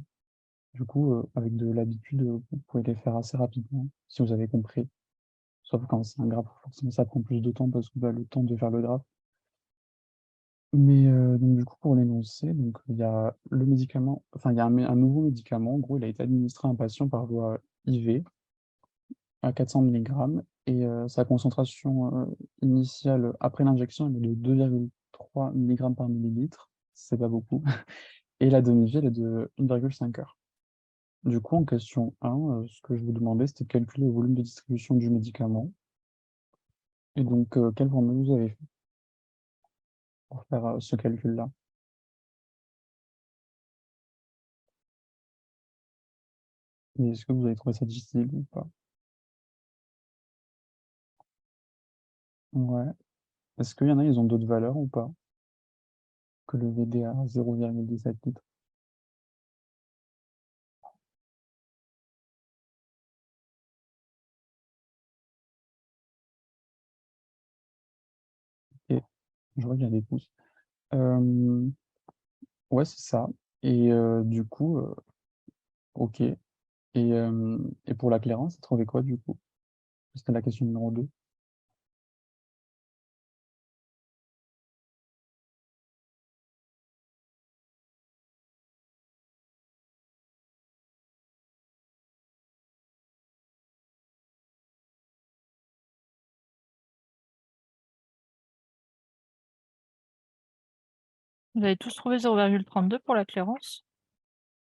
Du coup, avec de l'habitude, vous pouvez les faire assez rapidement, si vous avez compris. Sauf quand c'est un graphe, forcément, ça prend plus de temps parce que le temps de faire le graphe. Mais donc, du coup, pour l'énoncé, donc il y a le médicament, enfin, il y a un nouveau médicament. En gros, il a été administré à un patient par voie IV à 400 mg et sa concentration initiale après l'injection elle est de 2,3 mg par millilitre. C'est pas beaucoup. Et la demi-vie, elle est de 1,5 heure. Du coup, en question 1, ce que je vous demandais, c'était de calculer le volume de distribution du médicament. Et donc, quelle formule vous avez fait pour faire ce calcul-là? Et est-ce que vous avez trouvé ça difficile ou pas? Ouais. Est-ce qu'il y en a, ils ont d'autres valeurs ou pas que le VD à 0,17 litres? Et je vois qu'il y a des pouces. Ouais, c'est ça. Et du coup, ok. Et pour la clairance, tu trouvé quoi du coup? C'était la question numéro 2. Vous avez tous trouvé 0,32 pour la clairance?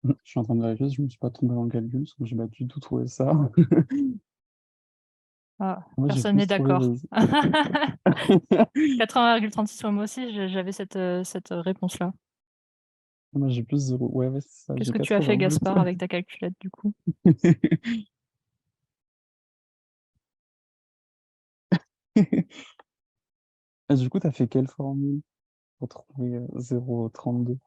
Je suis en train de vérifier si je me suis pas trompé dans le calcul, parce que j'ai pas du tout trouvé ça. Ah, Moi, j'ai personne n'est plus trouvé d'accord. les... 80,36 moi aussi, j'avais cette réponse-là. Moi, j'ai plus 0. Ouais, ouais, c'est ça, Qu'est-ce j'ai que tu as fait, 88. Gaspard, avec ta calculette, du coup? Et du coup, tu as fait quelle formule pour trouver 0,32?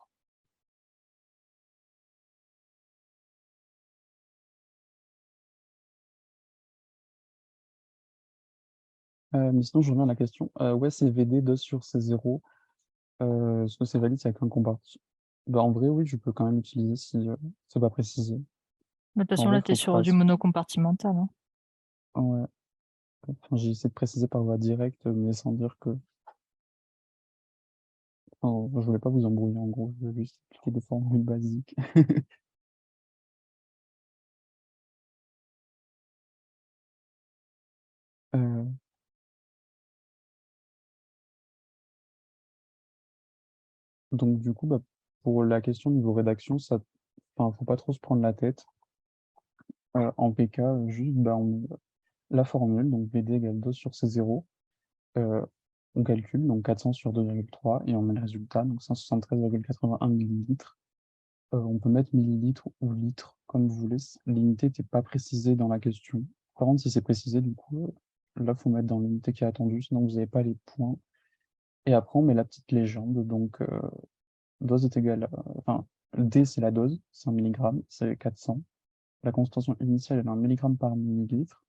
Mais sinon, je reviens à la question. Ouais, c'est VD 2 sur C0. Est-ce que c'est valide s'il n'y a qu'un compartiment? Bah, en vrai, oui, je peux quand même utiliser si c'est pas précisé. De toute En façon, vrai, là, il tu es faut sur pas. du monocompartimental, hein. Ouais. Enfin, j'ai essayé de préciser par voie directe, mais sans dire que. Enfin, je voulais pas vous embrouiller, en gros. Je voulais juste expliquer des formules basiques. Euh, donc, du coup, bah, pour la question niveau rédaction, ça. Enfin, faut pas trop se prendre la tête. En PK, juste, bah, la formule, donc VD égale 2 sur C0. Euh, on calcule, donc 400 sur 2,3 et on met le résultat, donc 173,81 millilitres. On peut mettre millilitres ou litres, comme vous voulez. L'unité n'était pas précisée dans la question. Par contre, si c'est précisé, du coup, là, il faut mettre dans l'unité qui est attendue, sinon vous n'avez pas les points. Et après, on met la petite légende. Donc, dose est égale enfin, D, c'est la dose, c'est 1 mg, c'est 400. La concentration initiale est en mg par millilitre.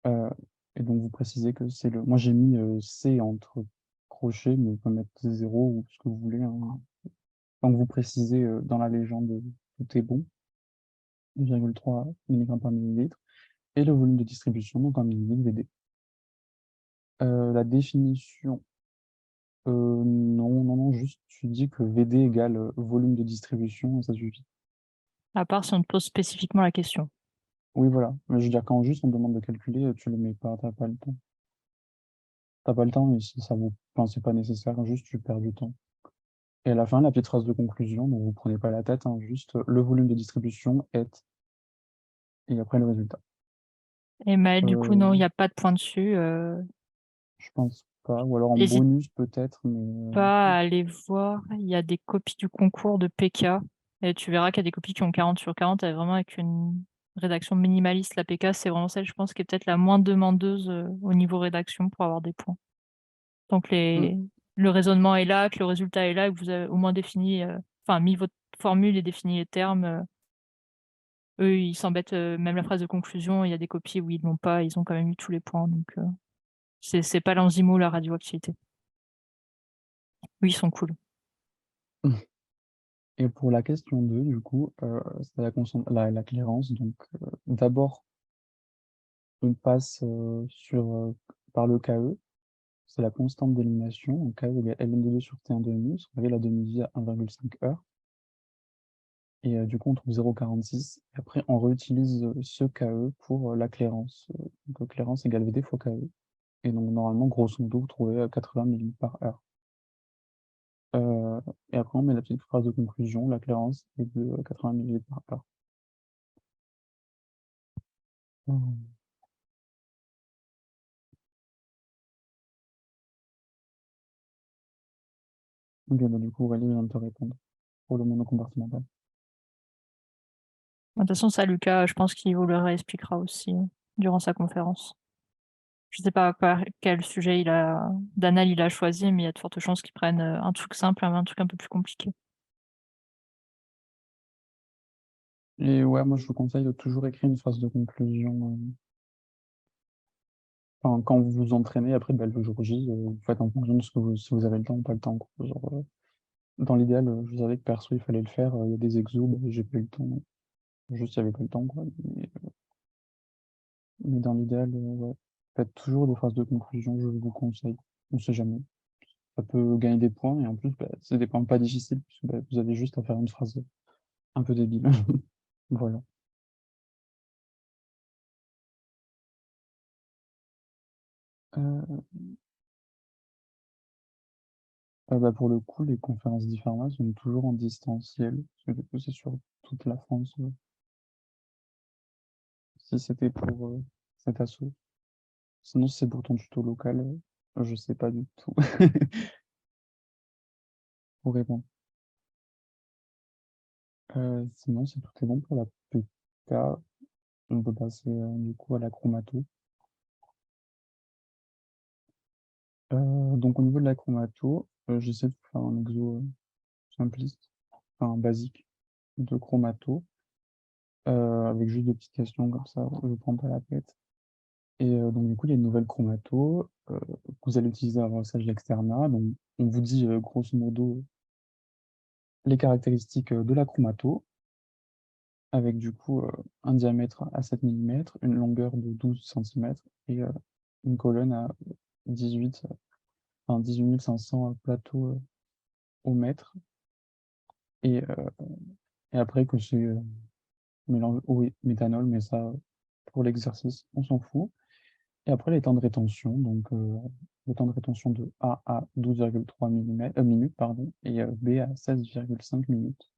Et donc, vous précisez que c'est le. Moi, j'ai mis C entre crochets, mais vous pouvez mettre 0 ou ce que vous voulez, hein. Donc, vous précisez dans la légende, tout est bon, 2,3 mg par millilitre. Et le volume de distribution, donc en millilitre VD. La définition, non, juste tu dis que VD égale volume de distribution, et ça suffit. À part si on te pose spécifiquement la question. Oui, voilà. Mais je veux dire, quand juste on te demande de calculer, tu le mets pas, t'as pas le temps. T'as pas le temps, et si ça vous, enfin, c'est pas nécessaire, juste tu perds du temps. Et à la fin, la petite phrase de conclusion, donc vous prenez pas la tête, hein, juste le volume de distribution est, et après le résultat. Et Maël, du coup, Euh, non, il n'y a pas de point dessus. je pense pas, ou alors en N'hésite bonus peut-être, mais pas à aller voir. Il y a des copies du concours de PK. Et tu verras qu'il y a des copies qui ont 40 sur 40, vraiment avec une rédaction minimaliste. La PK, c'est vraiment celle, je pense, qui est peut-être la moins demandeuse au niveau rédaction pour avoir des points. Donc hmm, le raisonnement est là, que le résultat est là, et que vous avez au moins défini, enfin, mis votre formule et défini les termes. Eux, ils s'embêtent, même la phrase de conclusion, il y a des copies où ils l'ont pas, ils ont quand même eu tous les points. Donc, c'est pas l'enzymo, la radioactivité. Oui, ils sont cool. Et pour la question 2, du coup, c'est la clairance. Donc, d'abord, on passe par le KE, c'est la constante d'élimination. Donc, KE égale LM2 sur T1 demi, vous avez la demi-vie à 1,5 heures. Et du coup, on trouve 0,46. Et après, on réutilise ce KE pour la clairance. Donc, clairance égale VD fois KE. Et donc, normalement, grosso modo, vous trouvez 80 millilitres par heure. Et après, on met la petite phrase de conclusion, la clairance est de 80 millilitres par heure. Ok, bah, du coup, Aurélie vient de te répondre pour le monocompartimental. De toute façon, ça, Lucas, je pense qu'il vous le réexpliquera aussi durant sa conférence. Je sais pas quel sujet d'anal il a choisi, mais il y a de fortes chances qu'il prenne un truc simple, un truc un peu plus compliqué. Et ouais, moi, je vous conseille de toujours écrire une phrase de conclusion. Enfin, quand vous vous entraînez, après, bah, le jour J, vous faites en fonction de ce que si vous avez le temps ou pas le temps, quoi. Genre, dans l'idéal, je savais que perso, il fallait le faire. Il y a des exos, bah, j'ai pas eu le temps. Juste, il n'y avait pas le temps, quoi. Mais dans l'idéal, ouais. Faites toujours des phrases de conclusion, je vous conseille. On sait jamais. Ça peut gagner des points, et en plus, bah, c'est des points pas difficiles, puisque bah, vous avez juste à faire une phrase un peu débile. Voilà. Euh, bah, pour le coup, les conférences d'IFARMA sont toujours en distanciel, parce que du coup, c'est sur toute la France, si c'était pour cet assaut. Sinon, si c'est pour ton tuto local, je sais pas du tout pour répondre. Sinon, c'est tout est bon pour la PK. On peut passer du coup à la chromato. Donc au niveau de la chromato, j'essaie de faire un exo simpliste, enfin basique de chromato, avec juste des petites questions comme ça, je ne prends pas la tête. Et donc du coup, il y a une nouvelle chromato que vous allez utiliser avant le stage d'externat. Donc on vous dit grosso modo les caractéristiques de la chromato, avec du coup un diamètre à 7 mm, une longueur de 12 cm et une colonne à 18, enfin 18 500 plateaux au mètre. Et, et après que c'est mélange eau et méthanol, mais ça, pour l'exercice, on s'en fout. Et après, les temps de rétention, donc le temps de rétention de A à 12,3 minutes, pardon, et B à 16,5 minutes.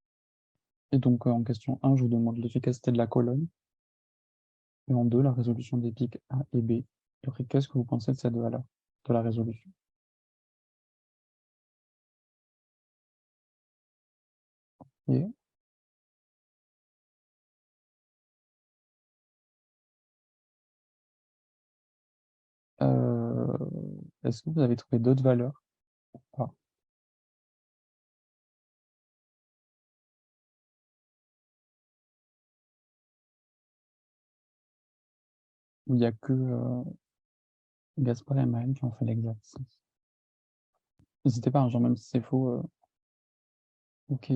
Et donc, en question 1, je vous demande l'efficacité de la colonne, et en 2, la résolution des pics A et B. Et après, qu'est-ce que vous pensez de cette valeur, de la résolution? Et, Est-ce que vous avez trouvé d'autres valeurs ou pas? Ou il n'y a que Gaspard et Maël qui ont fait l'exercice? N'hésitez pas, hein, genre même si c'est faux. Ok,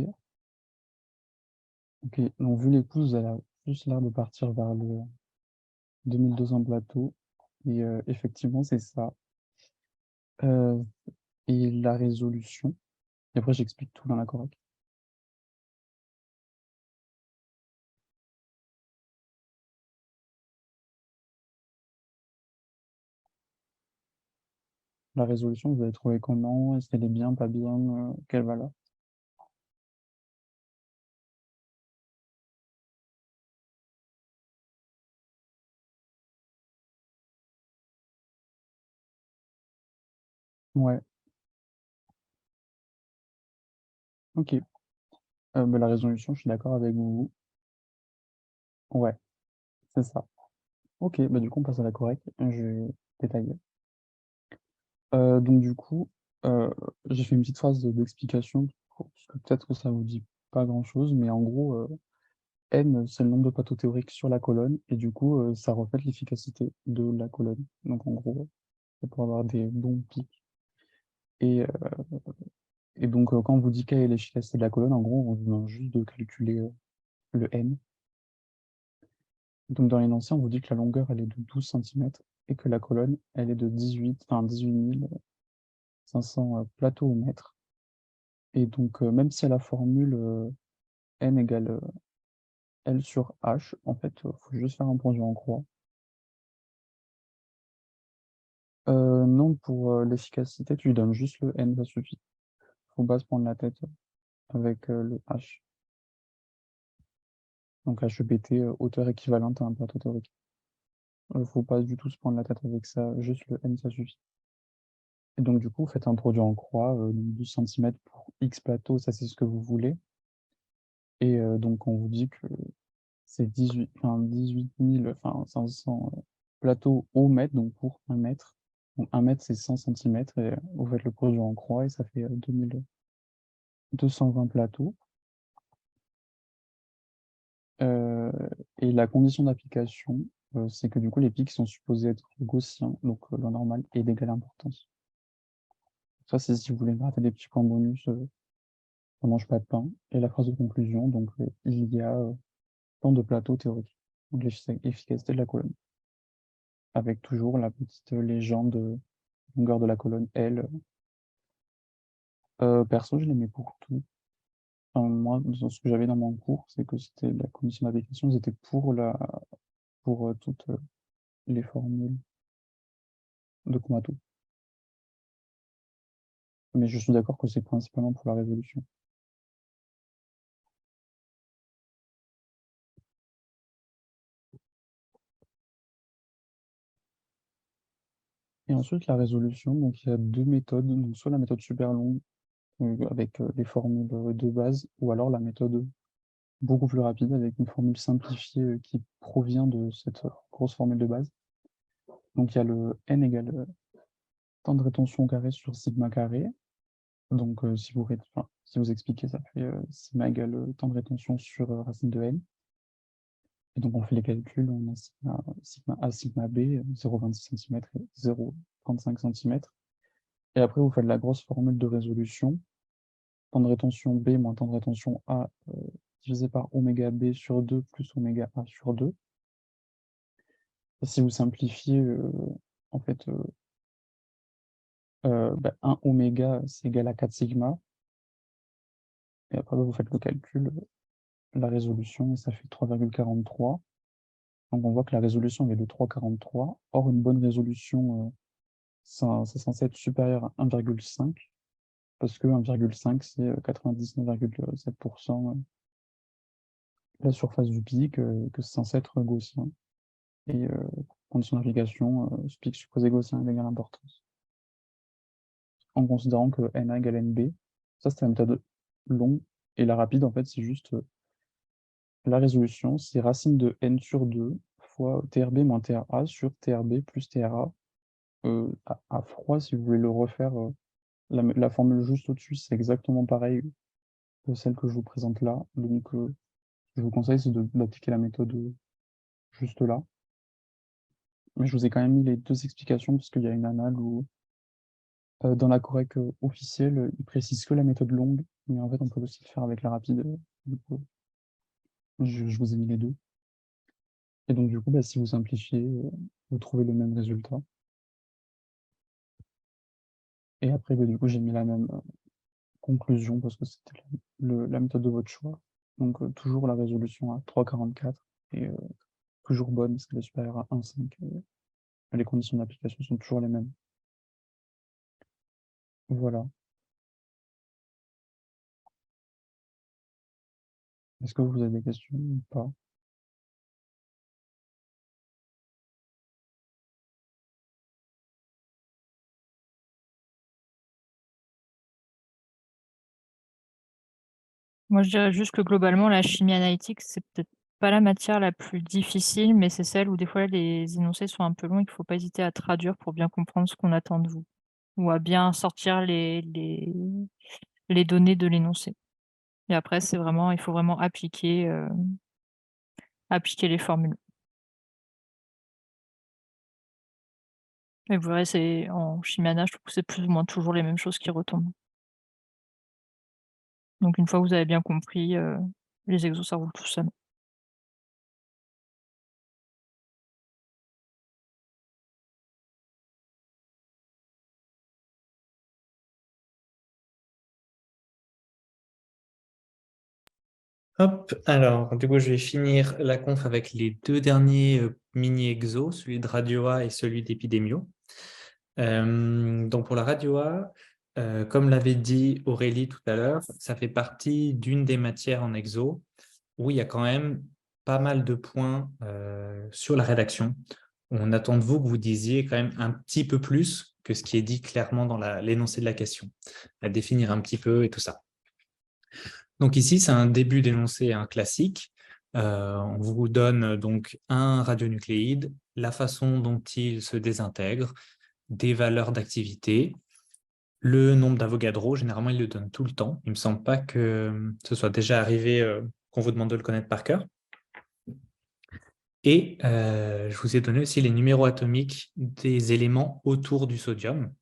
ok. Donc vu les pouces, vous avez plus l'air de partir vers le 2200 plateau. Et effectivement, c'est ça. Euh, et la résolution. Et après, j'explique tout dans la correcte. La résolution, vous avez trouvé comment? Est-ce qu'elle est bien, pas bien? Quelle valeur? Ouais, ok. Bah, la résolution, je suis d'accord avec vous. Ouais, c'est ça. Ok, bah du coup, on passe à la correcte. Je vais détailler. Donc du coup, euh, j'ai fait une petite phrase d'explication, parce que peut-être que ça vous dit pas grand-chose, mais en gros, n, c'est le nombre de plateaux théoriques sur la colonne, et du coup, ça reflète l'efficacité de la colonne. Donc en gros, c'est pour avoir des bons pics. Et, euh, et donc, quand on vous dit quelle est l'efficacité de la colonne, en gros, on vous demande juste de calculer le n. Donc dans l'énoncé, on vous dit que la longueur, elle est de 12 centimètres et que la colonne, elle est de 18 500 plateaux au mètre. Et donc, même si à la formule n égale L sur H, en fait, il faut juste faire un produit en croix. Non, pour l'efficacité, tu lui donnes juste le n, ça suffit. Faut pas se prendre la tête avec le H. Donc HEPT, hauteur équivalente à un plateau théorique. Faut pas du tout se prendre la tête avec ça, juste le n, ça suffit. Et donc, du coup, vous faites un produit en croix, donc 12 cm pour X plateaux, ça c'est ce que vous voulez. Et donc, on vous dit que c'est 18 500 plateaux au mètre, donc pour 1 mètre. Donc 1 mètre, c'est 100 cm, et vous faites le produit en croix, et ça fait 2220 plateaux. Euh, et la condition d'application, c'est que du coup, les pics sont supposés être gaussiens, donc la normale est d'égale importance. Ça, c'est si vous voulez gratter des petits points bonus, ça mange pas de pain. Et la phrase de conclusion, donc il y a tant de plateaux théoriques. Donc l'efficacité de la colonne. Avec toujours la petite légende longueur de la colonne L. Perso, je l'aimais pour tout. Enfin, moi, dans ce que j'avais dans mon cours, c'est que c'était la condition d'application, c'était pour toutes les formules de Komato. Mais je suis d'accord que c'est principalement pour la résolution. Et ensuite, la résolution, donc il y a deux méthodes. Donc, soit la méthode super longue, avec les formules de base, ou alors la méthode beaucoup plus rapide avec une formule simplifiée qui provient de cette grosse formule de base. Donc il y a le n égale temps de rétention au carré sur sigma carré. Donc si vous expliquez, ça fait sigma égale temps de rétention sur racine de n. Et donc on fait les calculs, on a sigma A, sigma B, 0,26 cm et 0,35 cm. Et après vous faites la grosse formule de résolution. Temps de rétention B moins temps de rétention A divisé par oméga B sur 2 plus oméga A sur 2. Et si vous simplifiez, en fait, 1 oméga, c'est égal à 4 sigma. Et après, vous faites le calcul, la résolution, et ça fait 3,43. Donc on voit que la résolution est de 3,43. Or, une bonne résolution, c'est censé être supérieur à 1,5, parce que 1,5, c'est 99,7% la surface du pic, que c'est censé être gaussien. Et condition d'application, ce pic supposé gaussien est égal à l'importance. En considérant que NA égale NB. Ça, c'était la méthode longue. Et la rapide, en fait, c'est juste la résolution, c'est racine de n sur 2 fois TRB moins TRA sur TRB plus TRA. À froid, si vous voulez le refaire, la formule juste au-dessus, c'est exactement pareil que celle que je vous présente là. Donc, je vous conseille c'est d'appliquer la méthode juste là. Mais je vous ai quand même mis les deux explications parce qu'il y a une annale où, dans la correct officielle, il précise que la méthode longue, mais en fait, on peut aussi le faire avec la rapide. Du coup, je vous ai mis les deux. Et donc, du coup, bah, si vous simplifiez, vous trouvez le même résultat. Et après, bah, du coup, j'ai mis la même conclusion parce que c'était la méthode de votre choix. Donc, toujours la résolution à 3,44 et toujours bonne parce qu'elle est supérieure à 1,5. Les conditions d'application sont toujours les mêmes. Voilà. Est-ce que vous avez des questions ou pas? Moi, je dirais juste que globalement, la chimie analytique, c'est peut-être pas la matière la plus difficile, mais c'est celle où des fois les énoncés sont un peu longs et qu'il faut pas hésiter à traduire pour bien comprendre ce qu'on attend de vous ou à bien sortir les données de l'énoncé. Et après, il faut vraiment appliquer les formules. Et vous verrez, en chimie ana, je trouve que c'est plus ou moins toujours les mêmes choses qui retombent. Donc une fois que vous avez bien compris, les exos, ça roule tout seul. Hop, alors, du coup, je vais finir la conf avec les deux derniers mini-exos, celui de Radio-A et celui d'Épidémio. Donc, pour la Radio-A, comme l'avait dit Aurélie tout à l'heure, ça fait partie d'une des matières en exo où il y a quand même pas mal de points sur la rédaction. On attend de vous que vous disiez quand même un petit peu plus que ce qui est dit clairement dans l'énoncé de la question, à définir un petit peu et tout ça. Donc ici, c'est un début d'énoncé, un classique. On vous donne donc un radionucléide, la façon dont il se désintègre, des valeurs d'activité, le nombre d'Avogadro. Généralement, il le donne tout le temps. Il ne me semble pas que ce soit déjà arrivé qu'on vous demande de le connaître par cœur. Et je vous ai donné aussi les numéros atomiques des éléments autour du sodium,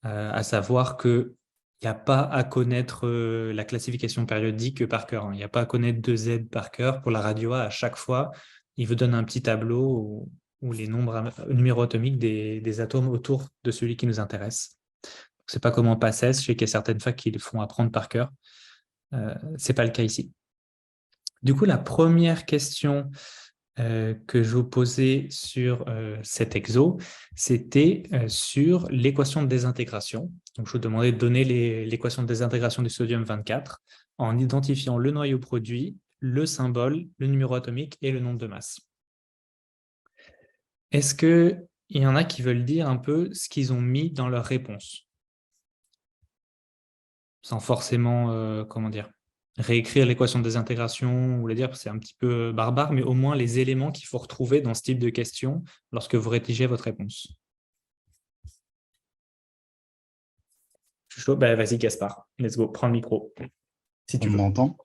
à savoir que il n'y a pas à connaître la classification périodique par cœur. Il n'y a pas à connaître 2Z par cœur. Pour la radio A, à chaque fois, il vous donne un petit tableau où les numéros atomiques des atomes autour de celui qui nous intéresse. Ce n'est pas comme en PACES, je sais qu'il y a certaines facs qui le font apprendre par cœur. Ce n'est pas le cas ici. Du coup, la première question que je vous posais sur cet exo, c'était sur l'équation de désintégration. Donc, je vous demandais de donner l'équation de désintégration du sodium 24 en identifiant le noyau produit, le symbole, le numéro atomique et le nombre de masse. Est-ce qu'il y en a qui veulent dire un peu ce qu'ils ont mis dans leur réponse? Sans forcément, comment dire, réécrire l'équation de désintégration ou la dire, c'est un petit peu barbare, mais au moins les éléments qu'il faut retrouver dans ce type de question lorsque vous rédigez votre réponse. Je suis chaud, bah, vas-y Gaspard, let's go, prends le micro. Si tu On veux. m'entend?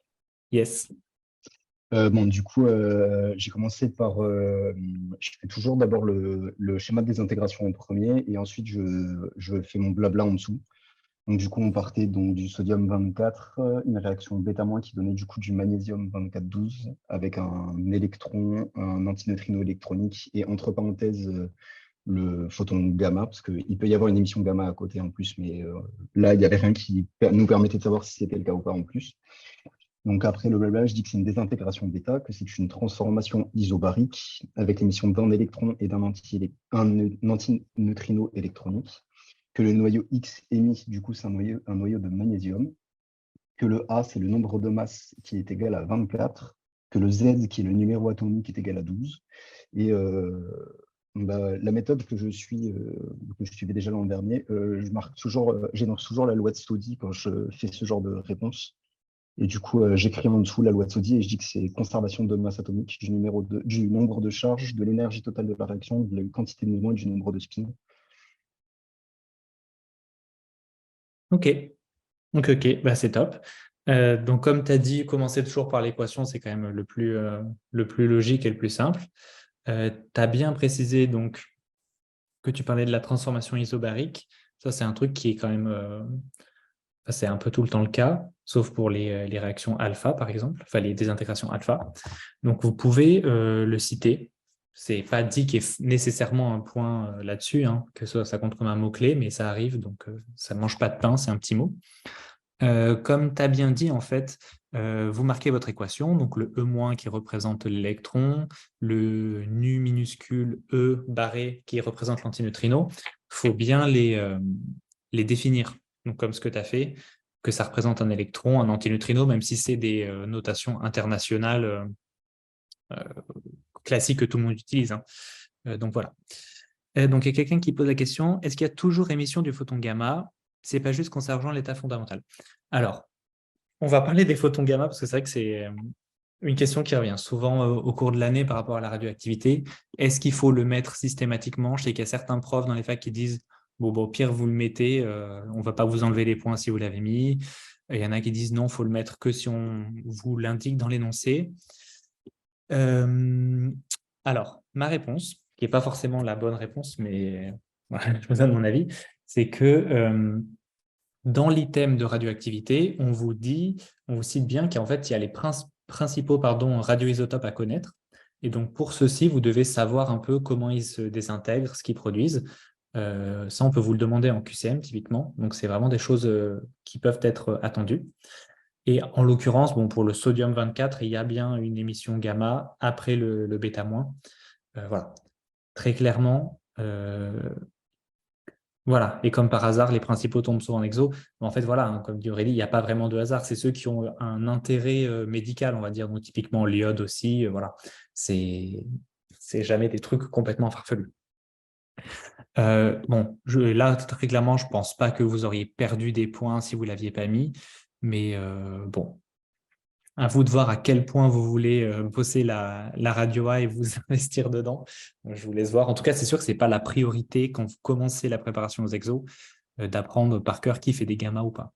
Yes. Bon, du coup, j'ai commencé par. Je fais toujours d'abord le schéma de désintégration en premier et ensuite je fais mon blabla en dessous. Donc, du coup, on partait donc, du sodium 24, une réaction bêta- qui donnait du coup du magnésium 24,12 avec un électron, un antineutrino électronique et entre parenthèses le photon gamma, parce qu'il peut y avoir une émission gamma à côté en plus, mais là, il n'y avait rien qui nous permettait de savoir si c'était le cas ou pas en plus. Donc après le blabla, je dis que c'est une désintégration bêta, que c'est une transformation isobarique avec l'émission d'un électron et d'un antineutrino électronique, que le noyau X émis, du coup, c'est un noyau de magnésium, que le A, c'est le nombre de masse qui est égal à 24, que le Z, qui est le numéro atomique, est égal à 12. Et la méthode que je suivais déjà l'an dernier, j'énonce toujours la loi de Stodi quand je fais ce genre de réponse. Et du coup, j'écris en dessous la loi de Soddy et je dis que c'est conservation de masse atomique, du nombre de charges, de l'énergie totale de la réaction, de la quantité de mouvement et du nombre de spins. Ok, ok, bah, c'est top. Donc, comme tu as dit, commencer toujours par l'équation, c'est quand même le plus logique et le plus simple. Tu as bien précisé donc, que tu parlais de la transformation isobarique. Ça, c'est un truc qui est quand même, c'est un peu tout le temps le cas, sauf pour les réactions alpha, par exemple, enfin les désintégrations alpha. Donc, vous pouvez le citer. C'est pas dit qu'il y ait nécessairement un point là-dessus, hein, que ça compte comme un mot-clé, mais ça arrive, donc ça ne mange pas de pain, c'est un petit mot. Comme tu as bien dit, en fait, vous marquez votre équation, donc le E- qui représente l'électron, le nu minuscule E barré qui représente l'antineutrino. Il faut bien les définir, donc comme ce que tu as fait, que ça représente un électron, un antineutrino, même si c'est des notations internationales euh, classiques que tout le monde utilise, hein. Donc voilà. Donc il y a quelqu'un qui pose la question, est-ce qu'il y a toujours émission du photon gamma? C'est pas juste conservant l'état fondamental. Alors, on va parler des photons gamma parce que c'est vrai que c'est une question qui revient souvent au cours de l'année par rapport à la radioactivité. Est-ce qu'il faut le mettre systématiquement? Je sais qu'il y a certains profs dans les facs qui disent bon, au pire, vous le mettez, on ne va pas vous enlever les points si vous l'avez mis. Il y en a qui disent non, il faut le mettre que si on vous l'indique dans l'énoncé. Alors, ma réponse, qui n'est pas forcément la bonne réponse, mais voilà, je vous donne mon avis, c'est que dans l'item de radioactivité, on vous cite bien qu'en fait, il y a les principaux radioisotopes à connaître. Et donc, pour ceux-ci, vous devez savoir un peu comment ils se désintègrent, ce qu'ils produisent. Ça, on peut vous le demander en QCM, typiquement. Donc, c'est vraiment des choses qui peuvent être attendues. Et en l'occurrence, bon, pour le sodium 24, il y a bien une émission gamma après le bêta-. Voilà. Très clairement, voilà, et comme par hasard, les principaux tombent souvent en exo. Mais en fait, voilà, hein, comme dit Aurélie, il n'y a pas vraiment de hasard. C'est ceux qui ont un intérêt médical, on va dire. Donc, typiquement, l'iode aussi, voilà. C'est jamais des trucs complètement farfelus. Bon, là, très clairement, je ne pense pas que vous auriez perdu des points si vous ne l'aviez pas mis. Mais bon, à vous de voir à quel point vous voulez bosser la radio A et vous investir dedans. Je vous laisse voir. En tout cas, c'est sûr que ce n'est pas la priorité quand vous commencez la préparation aux exos d'apprendre par cœur qui fait des gamma ou pas.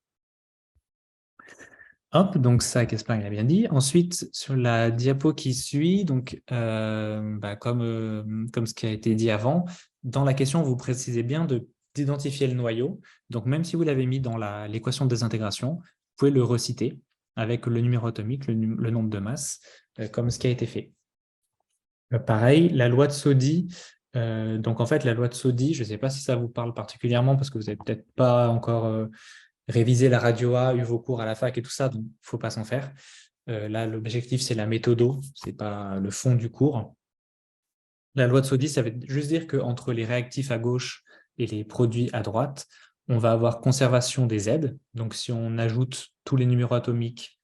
Hop, donc ça, Casper, il a bien dit. Ensuite, sur la diapo qui suit, donc, comme ce qui a été dit avant, dans la question, vous précisez bien d'identifier le noyau. Donc, même si vous l'avez mis dans l'équation de désintégration, vous pouvez le reciter avec le numéro atomique, le nombre de masses, comme ce qui a été fait. Pareil, la loi de Soddy. Donc, en fait, la loi de Soddy, je ne sais pas si ça vous parle particulièrement parce que vous n'avez peut-être pas encore révisé la radio A, eu vos cours à la fac et tout ça, donc il ne faut pas s'en faire. Là, l'objectif, c'est la méthodo, ce n'est pas le fond du cours. La loi de Soddy, ça veut juste dire qu'entre les réactifs à gauche et les produits à droite, on va avoir conservation des Z. Donc, si on ajoute tous les numéros atomiques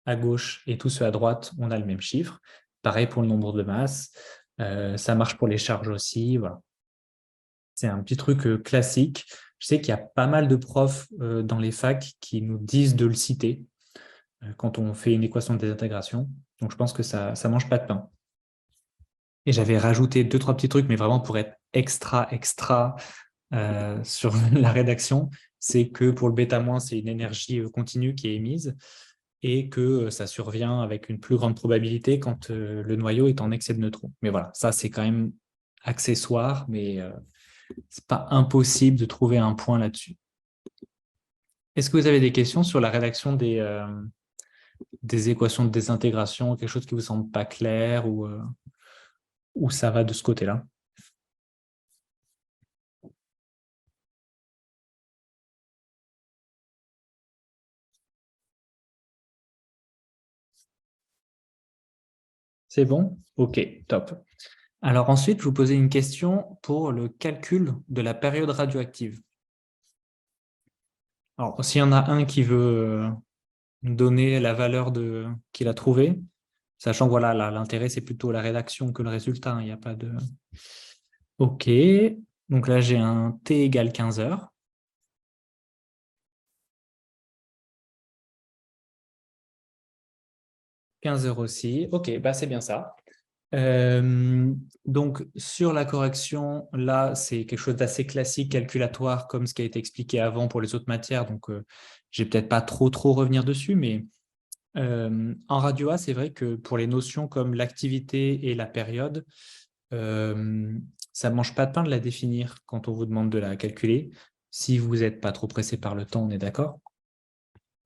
à gauche et tous ceux à droite, on a le même chiffre. Pareil pour le nombre de masses. Ça marche pour les charges aussi. Voilà. C'est un petit truc classique. Je sais qu'il y a pas mal de profs dans les facs qui nous disent de le citer quand on fait une équation de désintégration. Donc, je pense que ça ne mange pas de pain. Et j'avais rajouté 2-3 petits trucs, mais vraiment pour être extra sur la rédaction, c'est que pour le bêta-, c'est une énergie continue qui est émise et que ça survient avec une plus grande probabilité quand le noyau est en excès de neutrons. Mais voilà, ça, c'est quand même accessoire, mais ce n'est pas impossible de trouver un point là-dessus. Est-ce que vous avez des questions sur la rédaction des équations de désintégration, quelque chose qui ne vous semble pas clair ou ça va de ce côté-là? C'est bon? Ok, top. Alors ensuite, je vous posez une question pour le calcul de la période radioactive. Alors, s'il y en a un qui veut donner la valeur qu'il a trouvée, sachant que voilà, l'intérêt, c'est plutôt la rédaction que le résultat. Il n'y a pas de... Ok, donc là, j'ai un T égale 15 heures. 15 heures aussi. Ok, bah c'est bien ça. Donc, sur la correction, là, c'est quelque chose d'assez classique, calculatoire, comme ce qui a été expliqué avant pour les autres matières. Donc, je vais peut-être pas trop revenir dessus, mais en radio A, c'est vrai que pour les notions comme l'activité et la période, ça ne mange pas de pain de la définir quand on vous demande de la calculer. Si vous n'êtes pas trop pressé par le temps, on est d'accord.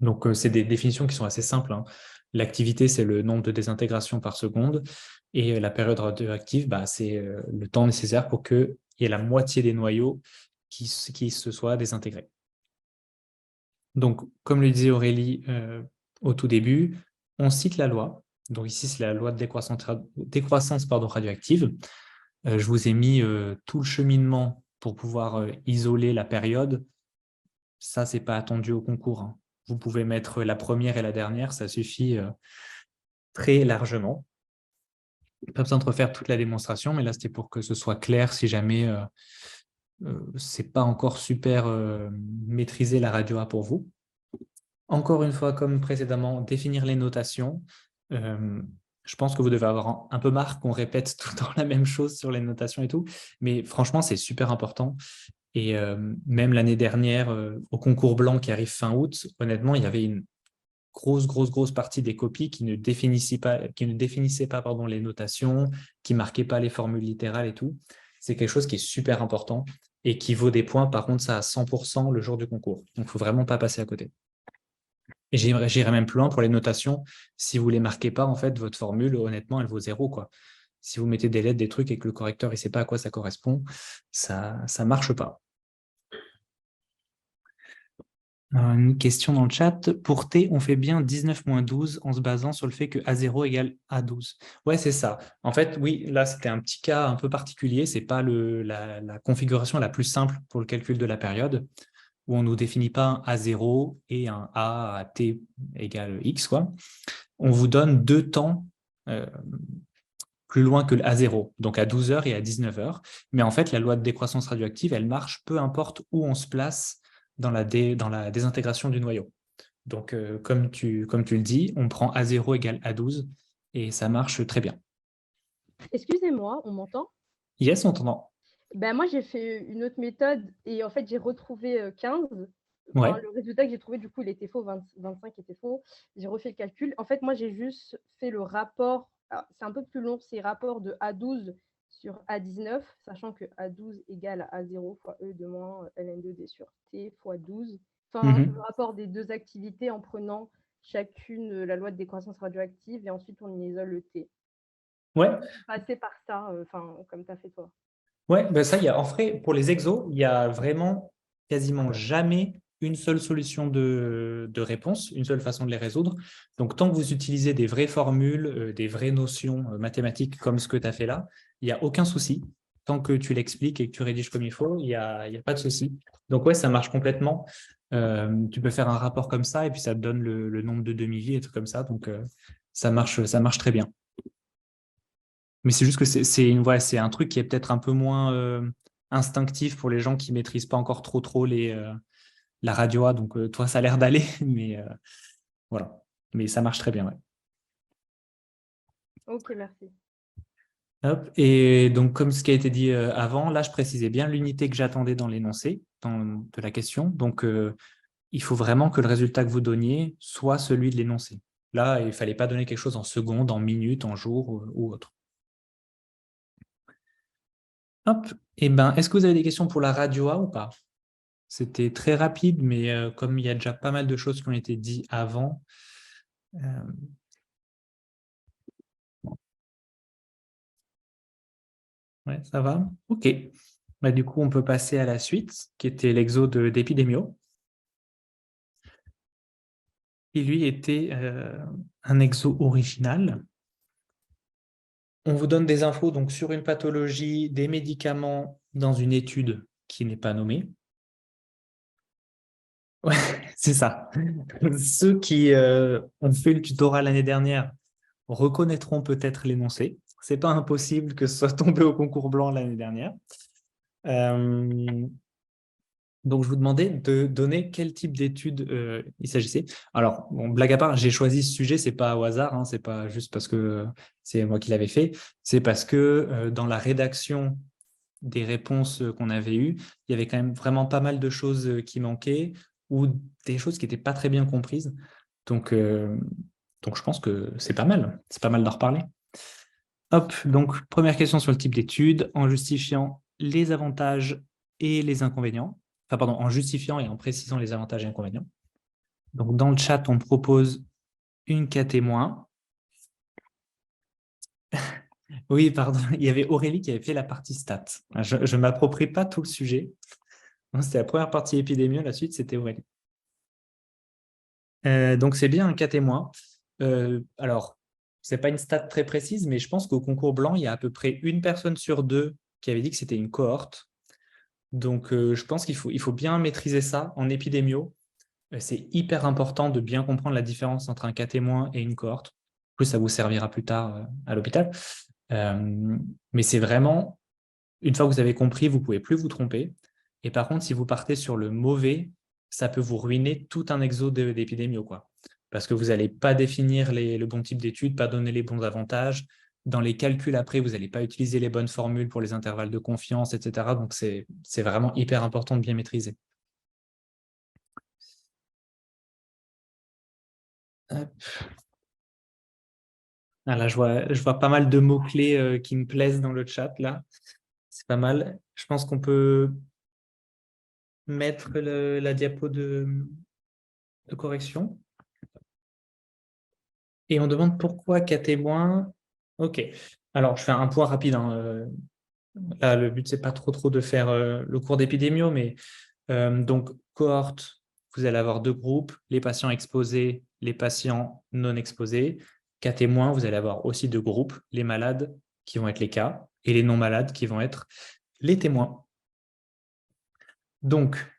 Donc, c'est des définitions qui sont assez simples, hein. L'activité, c'est le nombre de désintégrations par seconde. Et la période radioactive, bah, c'est le temps nécessaire pour qu'il y ait la moitié des noyaux qui se soient désintégrés. Donc, comme le disait Aurélie au tout début, on cite la loi. Donc ici, c'est la loi de décroissance radioactive. Je vous ai mis tout le cheminement pour pouvoir isoler la période. Ça, ce n'est pas attendu au concours, hein. Vous pouvez mettre la première et la dernière, ça suffit très largement. Pas besoin de refaire toute la démonstration, mais là, c'était pour que ce soit clair si jamais ce n'est pas encore super maîtrisé la radio A pour vous. Encore une fois, comme précédemment, définir les notations. Je pense que vous devez avoir un peu marre qu'on répète tout le temps la même chose sur les notations et tout, mais franchement, c'est super important. Et même l'année dernière, au concours blanc qui arrive fin août, honnêtement, il y avait une grosse partie des copies qui ne définissaient pas, les notations, qui ne marquaient pas les formules littérales et tout. C'est quelque chose qui est super important et qui vaut des points, par contre, ça à 100% le jour du concours. Donc, il ne faut vraiment pas passer à côté. Et j'irai même plus loin pour les notations. Si vous ne les marquez pas, en fait, votre formule, honnêtement, elle vaut 0, quoi. Si vous mettez des lettres, des trucs et que le correcteur ne sait pas à quoi ça correspond, ça ne marche pas. Une question dans le chat. Pour T, on fait bien 19-12 en se basant sur le fait que A0 égale A12. Ouais, c'est ça. En fait, oui, là, c'était un petit cas un peu particulier. Ce n'est pas la configuration la plus simple pour le calcul de la période, où on ne nous définit pas un A0 et un A à T égale X, quoi. On vous donne 2 temps plus loin que le A0, donc à 12 heures et à 19 heures. Mais en fait, la loi de décroissance radioactive, elle marche peu importe où on se place dans la désintégration du noyau. Donc, comme tu le dis, on prend A0 égale A12 et ça marche très bien. Excusez-moi, on m'entend? Yes, on t'entend. Ben, moi, j'ai fait une autre méthode et en fait, j'ai retrouvé 15. Ouais. Le résultat que j'ai trouvé, du coup, il était faux, 25 était faux. J'ai refait le calcul. En fait, moi, j'ai juste fait le rapport. C'est un peu plus long, c'est rapport de A12 sur A19, sachant que A12 égale à A0 fois E de moins ln2d sur T fois 12. Enfin, le rapport des deux activités en prenant chacune la loi de décroissance radioactive et ensuite on isole le T. Ouais. Passer par ça, comme tu as fait toi. Ouais, ben ça, en fait, pour les exos, il y a vraiment quasiment jamais une seule solution de réponse, une seule façon de les résoudre. Donc, tant que vous utilisez des vraies formules, des vraies notions mathématiques comme ce que tu as fait là, il n'y a aucun souci. Tant que tu l'expliques et que tu rédiges comme il faut, il n'y a pas de souci. Donc, ouais, ça marche complètement. Tu peux faire un rapport comme ça et puis ça te donne le nombre de demi-vies et tout comme ça. Donc, ça marche très bien. Mais c'est juste que c'est un truc qui est peut-être un peu moins instinctif pour les gens qui ne maîtrisent pas encore trop la radio A. Donc, toi, ça a l'air d'aller, mais voilà. Mais ça marche très bien, ouais. Ok, merci. Hop. Et donc, comme ce qui a été dit avant, là, je précisais bien l'unité que j'attendais dans l'énoncé de la question. Donc, il faut vraiment que le résultat que vous donniez soit celui de l'énoncé. Là, il ne fallait pas donner quelque chose en secondes, en minutes, en jours ou autre. Hop. Eh ben, est-ce que vous avez des questions pour la radio A ou pas? C'était très rapide, mais comme il y a déjà pas mal de choses qui ont été dites avant. Ouais, ça va? OK. Bah, du coup, on peut passer à la suite, qui était l'exo d'Épidémio. Qui lui était un exo original. On vous donne des infos donc, sur une pathologie, des médicaments dans une étude qui n'est pas nommée. Ouais, c'est ça. Ceux qui ont fait le tutorat l'année dernière reconnaîtront peut-être l'énoncé. Ce n'est pas impossible que ce soit tombé au concours blanc l'année dernière. Donc, je vous demandais de donner quel type d'études il s'agissait. Alors, bon, blague à part, j'ai choisi ce sujet, c'est pas au hasard, hein, c'est pas juste parce que c'est moi qui l'avais fait, c'est parce que dans la rédaction des réponses qu'on avait eues, il y avait quand même vraiment pas mal de choses qui manquaient ou des choses qui n'étaient pas très bien comprises. Donc, donc je pense que c'est pas mal d'en reparler. Hop, donc première question sur le type d'études, en justifiant les avantages et les inconvénients. Enfin, pardon, en justifiant et en précisant les avantages et inconvénients. Donc, dans le chat, on propose une cas témoin. Oui, pardon, il y avait Aurélie qui avait fait la partie stats. Je ne m'approprie pas tout le sujet. C'était la première partie épidémie, la suite, c'était Aurélie. Donc, c'est bien un cas témoin. Alors, ce n'est pas une stat très précise, mais je pense qu'au concours blanc, il y a à peu près une personne sur deux qui avait dit que c'était une cohorte. Donc, je pense qu'il faut bien maîtriser ça en épidémio. C'est hyper important de bien comprendre la différence entre un cas témoin et une cohorte. En plus, ça vous servira plus tard à l'hôpital. Mais c'est vraiment, une fois que vous avez compris, vous ne pouvez plus vous tromper. Et par contre, si vous partez sur le mauvais, ça peut vous ruiner tout un exo d'épidémio, quoi. Parce que vous n'allez pas définir le bon type d'études, pas donner les bons avantages. Dans les calculs après, vous n'allez pas utiliser les bonnes formules pour les intervalles de confiance, etc. Donc, c'est vraiment hyper important de bien maîtriser. Hop. Ah là, je vois pas mal de mots-clés qui me plaisent dans le chat, là. C'est pas mal. Je pense qu'on peut mettre la diapo de correction. Et on demande pourquoi cas témoin. OK. Alors, je fais un point rapide, hein. Là, le but, c'est pas trop de faire le cours d'épidémio, mais donc, cohorte, vous allez avoir deux groupes, les patients exposés, les patients non exposés. Cas témoin, vous allez avoir aussi deux groupes, les malades qui vont être les cas et les non malades qui vont être les témoins. Donc,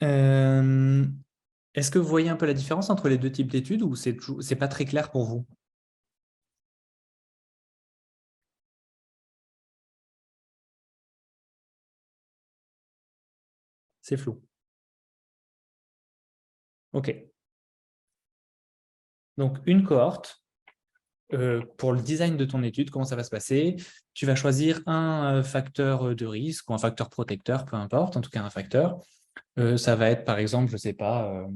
est-ce que vous voyez un peu la différence entre les deux types d'études ou c'est pas très clair pour vous? C'est flou. OK. Donc, une cohorte, pour le design de ton étude, comment ça va se passer? Tu vas choisir un facteur de risque ou un facteur protecteur, peu importe, en tout cas un facteur. Ça va être, par exemple, je ne sais pas,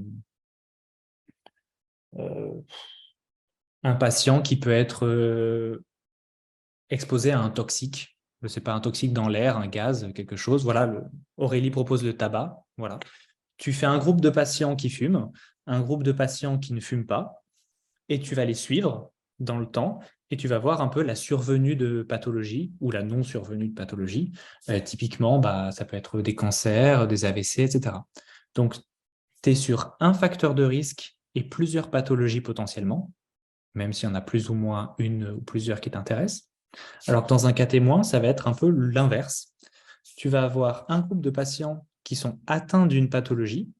un patient qui peut être exposé à un toxique. Je ne sais pas, un toxique dans l'air, un gaz, quelque chose. Voilà, Aurélie propose le tabac. Voilà. Tu fais un groupe de patients qui fument, un groupe de patients qui ne fument pas, et tu vas les suivre dans le temps et tu vas voir un peu la survenue de pathologie ou la non-survenue de pathologie. Typiquement, ça peut être des cancers, des AVC, etc. Donc, tu es sur un facteur de risque et plusieurs pathologies potentiellement, même s'il y en a plus ou moins une ou plusieurs qui t'intéressent. Alors que dans un cas témoin, ça va être un peu l'inverse. Tu vas avoir un groupe de patients qui sont atteints d'une pathologie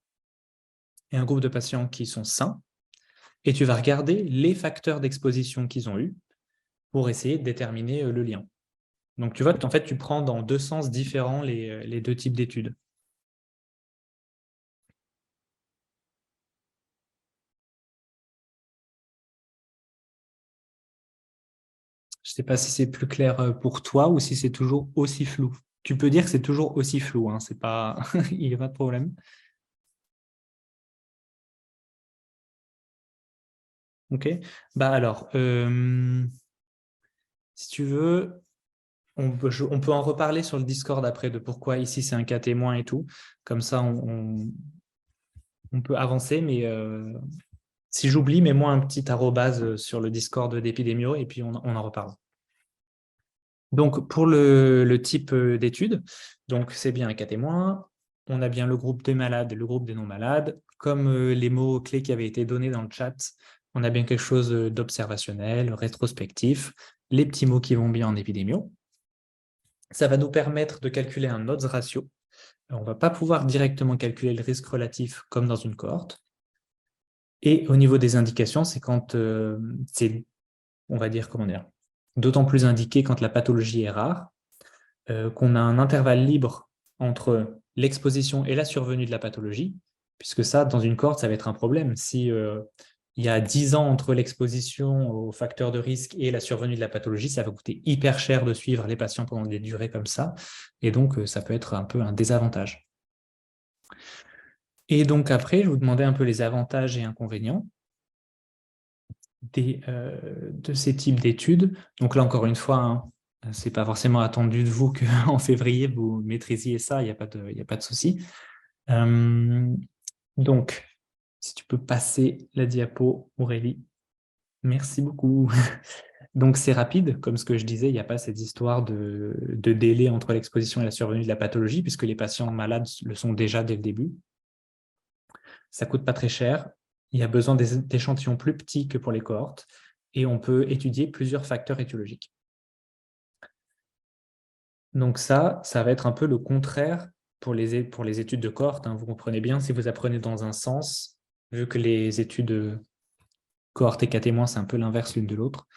et un groupe de patients qui sont sains, et tu vas regarder les facteurs d'exposition qu'ils ont eus pour essayer de déterminer le lien. Donc, tu vois qu'en fait, tu prends dans deux sens différents les deux types d'études. Je ne sais pas si c'est plus clair pour toi ou si c'est toujours aussi flou. Tu peux dire que c'est toujours aussi flou, hein, c'est pas... il n'y a pas de problème. OK. Alors, si tu veux, on peut en reparler sur le Discord après de pourquoi ici c'est un cas témoin et tout. Comme ça, on peut avancer, mais si j'oublie, mets-moi un petit arrobase sur le Discord d'Epidemio et puis on en reparle. Donc, pour le type d'étude, donc c'est bien un cas témoin. On a bien le groupe des malades et le groupe des non-malades. Comme les mots-clés qui avaient été donnés dans le chat, on a bien quelque chose d'observationnel, rétrospectif, les petits mots qui vont bien en épidémio. Ça va nous permettre de calculer un odds ratio. On ne va pas pouvoir directement calculer le risque relatif comme dans une cohorte. Et au niveau des indications, c'est quand c'est, on va dire, comment dire, d'autant plus indiqué quand la pathologie est rare, qu'on a un intervalle libre entre l'exposition et la survenue de la pathologie, puisque ça, dans une cohorte, ça va être un problème. Si il y a 10 ans entre l'exposition aux facteurs de risque et la survenue de la pathologie, ça va coûter hyper cher de suivre les patients pendant des durées comme ça, et donc ça peut être un peu un désavantage. Et donc après, je vous demandais un peu les avantages et inconvénients de ces types d'études. Donc là, encore une fois, c'est pas forcément attendu de vous qu'en février, vous maîtrisiez ça, il n'y a pas de souci. Donc, si tu peux passer la diapo, Aurélie. Merci beaucoup. Donc, c'est rapide, comme ce que je disais, il n'y a pas cette histoire de délai entre l'exposition et la survenue de la pathologie, puisque les patients malades le sont déjà dès le début. Ça ne coûte pas très cher. Il y a besoin d'échantillons plus petits que pour les cohortes, et on peut étudier plusieurs facteurs étiologiques. Donc ça va être un peu le contraire pour les études de cohorte. Vous comprenez bien, si vous apprenez dans un sens, vu que les études cohorte et cas témoins, c'est un peu l'inverse l'une de l'autre,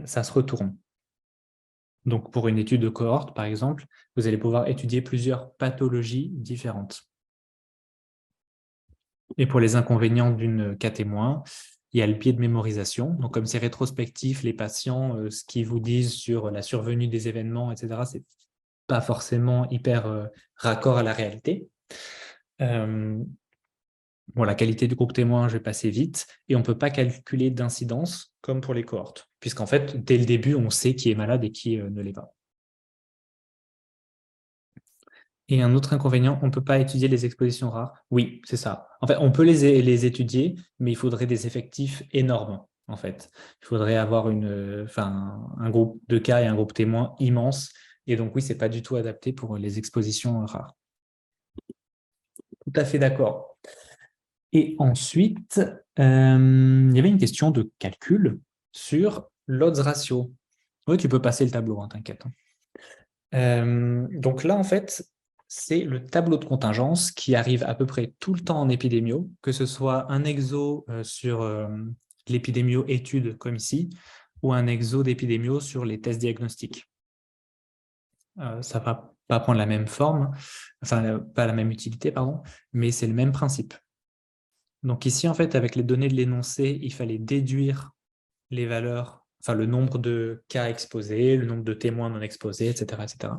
ça se retourne. Donc pour une étude de cohorte, par exemple, vous allez pouvoir étudier plusieurs pathologies différentes. Et pour les inconvénients d'une cas témoin, il y a le biais de mémorisation. Donc, comme c'est rétrospectif, les patients, ce qu'ils vous disent sur la survenue des événements, etc., c'est pas forcément hyper raccord à la réalité. La qualité du groupe témoin, je vais passer vite. Et on ne peut pas calculer d'incidence comme pour les cohortes, puisqu'en fait, dès le début, on sait qui est malade et qui ne l'est pas. Et un autre inconvénient, on ne peut pas étudier les expositions rares. Oui, c'est ça. En fait, on peut les étudier, mais il faudrait des effectifs énormes, en fait. Il faudrait avoir un groupe de cas et un groupe témoin immense. Et donc, oui, ce n'est pas du tout adapté pour les expositions rares. Tout à fait d'accord. Et ensuite, il y avait une question de calcul sur l'odds ratio. Oui, tu peux passer le tableau, t'inquiète. Donc là, en fait, c'est le tableau de contingence qui arrive à peu près tout le temps en épidémio, que ce soit un exo sur l'épidémio étude comme ici, ou un exo d'épidémio sur les tests diagnostiques. Ça ne va pas prendre la même forme, enfin pas la même utilité, pardon, mais c'est le même principe. Donc ici, en fait, avec les données de l'énoncé, il fallait déduire les valeurs, enfin le nombre de cas exposés, le nombre de témoins non exposés, etc., etc.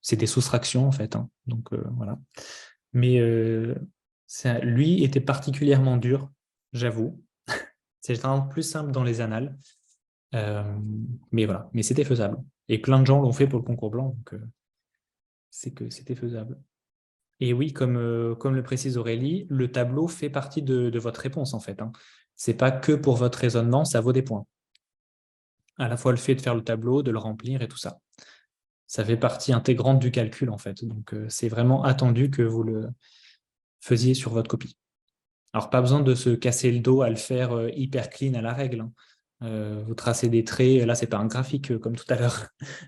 C'est des soustractions, en fait. Donc, voilà. Mais lui était particulièrement dur, j'avoue. C'est généralement plus simple dans les annales. Mais voilà. Mais c'était faisable. Et plein de gens l'ont fait pour le concours blanc, donc c'est que c'était faisable. Et oui, comme le précise Aurélie, le tableau fait partie de votre réponse, en fait. Ce n'est pas que pour votre raisonnement, ça vaut des points. À la fois le fait de faire le tableau, de le remplir et tout ça. Ça fait partie intégrante du calcul, en fait. Donc, c'est vraiment attendu que vous le faisiez sur votre copie. Alors, pas besoin de se casser le dos à le faire hyper clean à la règle. Vous tracez des traits. Là, ce n'est pas un graphique comme tout à l'heure.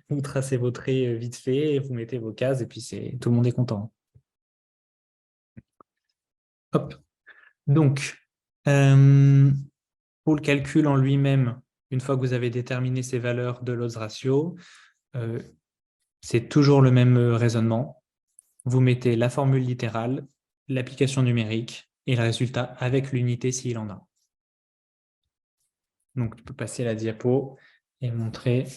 Vous tracez vos traits vite fait, vous mettez vos cases et puis tout le monde est content. Hop. Donc, pour le calcul en lui-même, une fois que vous avez déterminé ces valeurs de l'odds ratio, c'est toujours le même raisonnement. Vous mettez la formule littérale, l'application numérique et le résultat avec l'unité s'il en a. Donc, tu peux passer la diapo et montrer.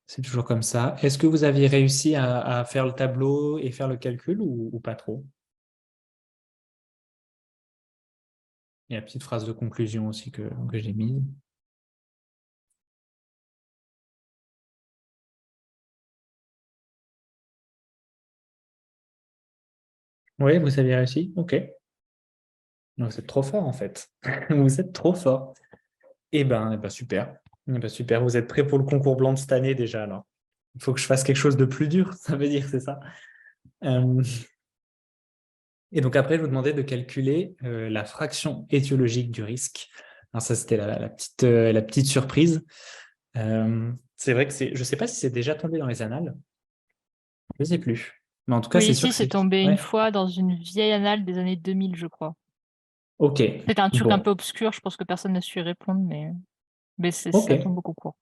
C'est toujours comme ça. Est-ce que vous aviez réussi à faire le tableau et faire le calcul ou pas trop? Il y a la petite phrase de conclusion aussi que j'ai mise. Oui, vous avez réussi? Ok. Vous êtes trop fort, en fait. Vous êtes trop fort. Eh ben, super. Super. Vous êtes prêts pour le concours blanc de cette année déjà, alors. Il faut que je fasse quelque chose de plus dur, ça veut dire, c'est ça. Et donc après, je vous demandais de calculer la fraction étiologique du risque. Alors ça, c'était la petite surprise. C'est vrai que je ne sais pas si c'est déjà tombé dans les annales. Je ne sais plus. Mais en tout cas, Oui, c'est sûr ici, que c'est tombé ouais. une fois dans une vieille annale des années 2000, je crois. Ok. C'est un truc un Bon. peu obscur, je pense que personne n'a su y répondre, mais Ok. ça tombe au concours.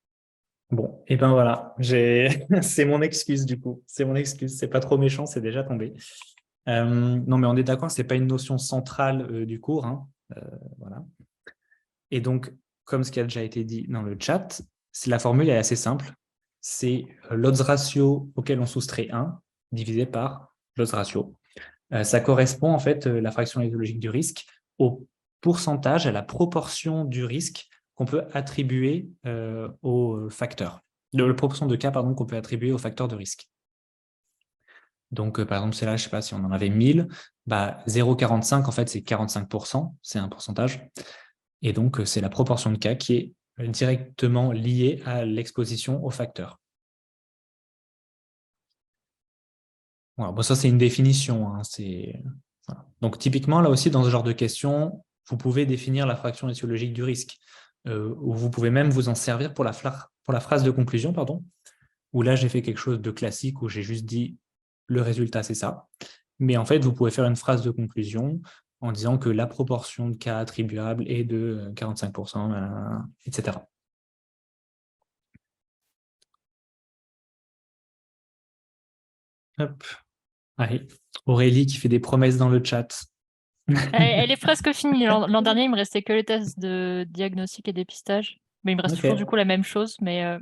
Bon, et ben voilà, c'est mon excuse du coup. C'est mon excuse. C'est pas trop méchant, c'est déjà tombé. Non, mais on est d'accord, c'est pas une notion centrale du cours, hein. Voilà. Et donc, comme ce qui a déjà été dit dans le chat, la formule est assez simple. C'est l'odds ratio auquel on soustrait 1 divisé par l'odds ratio. Ça correspond en fait, la fraction méthodologique du risque, au pourcentage, à la proportion du risque qu'on peut attribuer au facteur. La proportion de cas qu'on peut attribuer au facteur de risque. Donc, par exemple, c'est là, je ne sais pas si on en avait 1000, 0,45, en fait, c'est 45%, c'est un pourcentage. Et donc, c'est la proportion de cas qui est directement liée à l'exposition au facteur. Voilà, bon, ça, c'est une définition, hein, voilà. Donc, typiquement, là aussi, dans ce genre de questions, vous pouvez définir la fraction étiologique du risque, ou vous pouvez même vous en servir pour la phrase de conclusion, pardon, où là, j'ai fait quelque chose de classique, où j'ai juste dit le résultat, c'est ça. Mais en fait, vous pouvez faire une phrase de conclusion en disant que la proportion de cas attribuables est de 45%, etc. Hop. Allez. Aurélie qui fait des promesses dans le chat. Elle est presque finie. L'an dernier, il me restait que les tests de diagnostic et dépistage. Mais il me reste Ok. toujours du coup la même chose, mais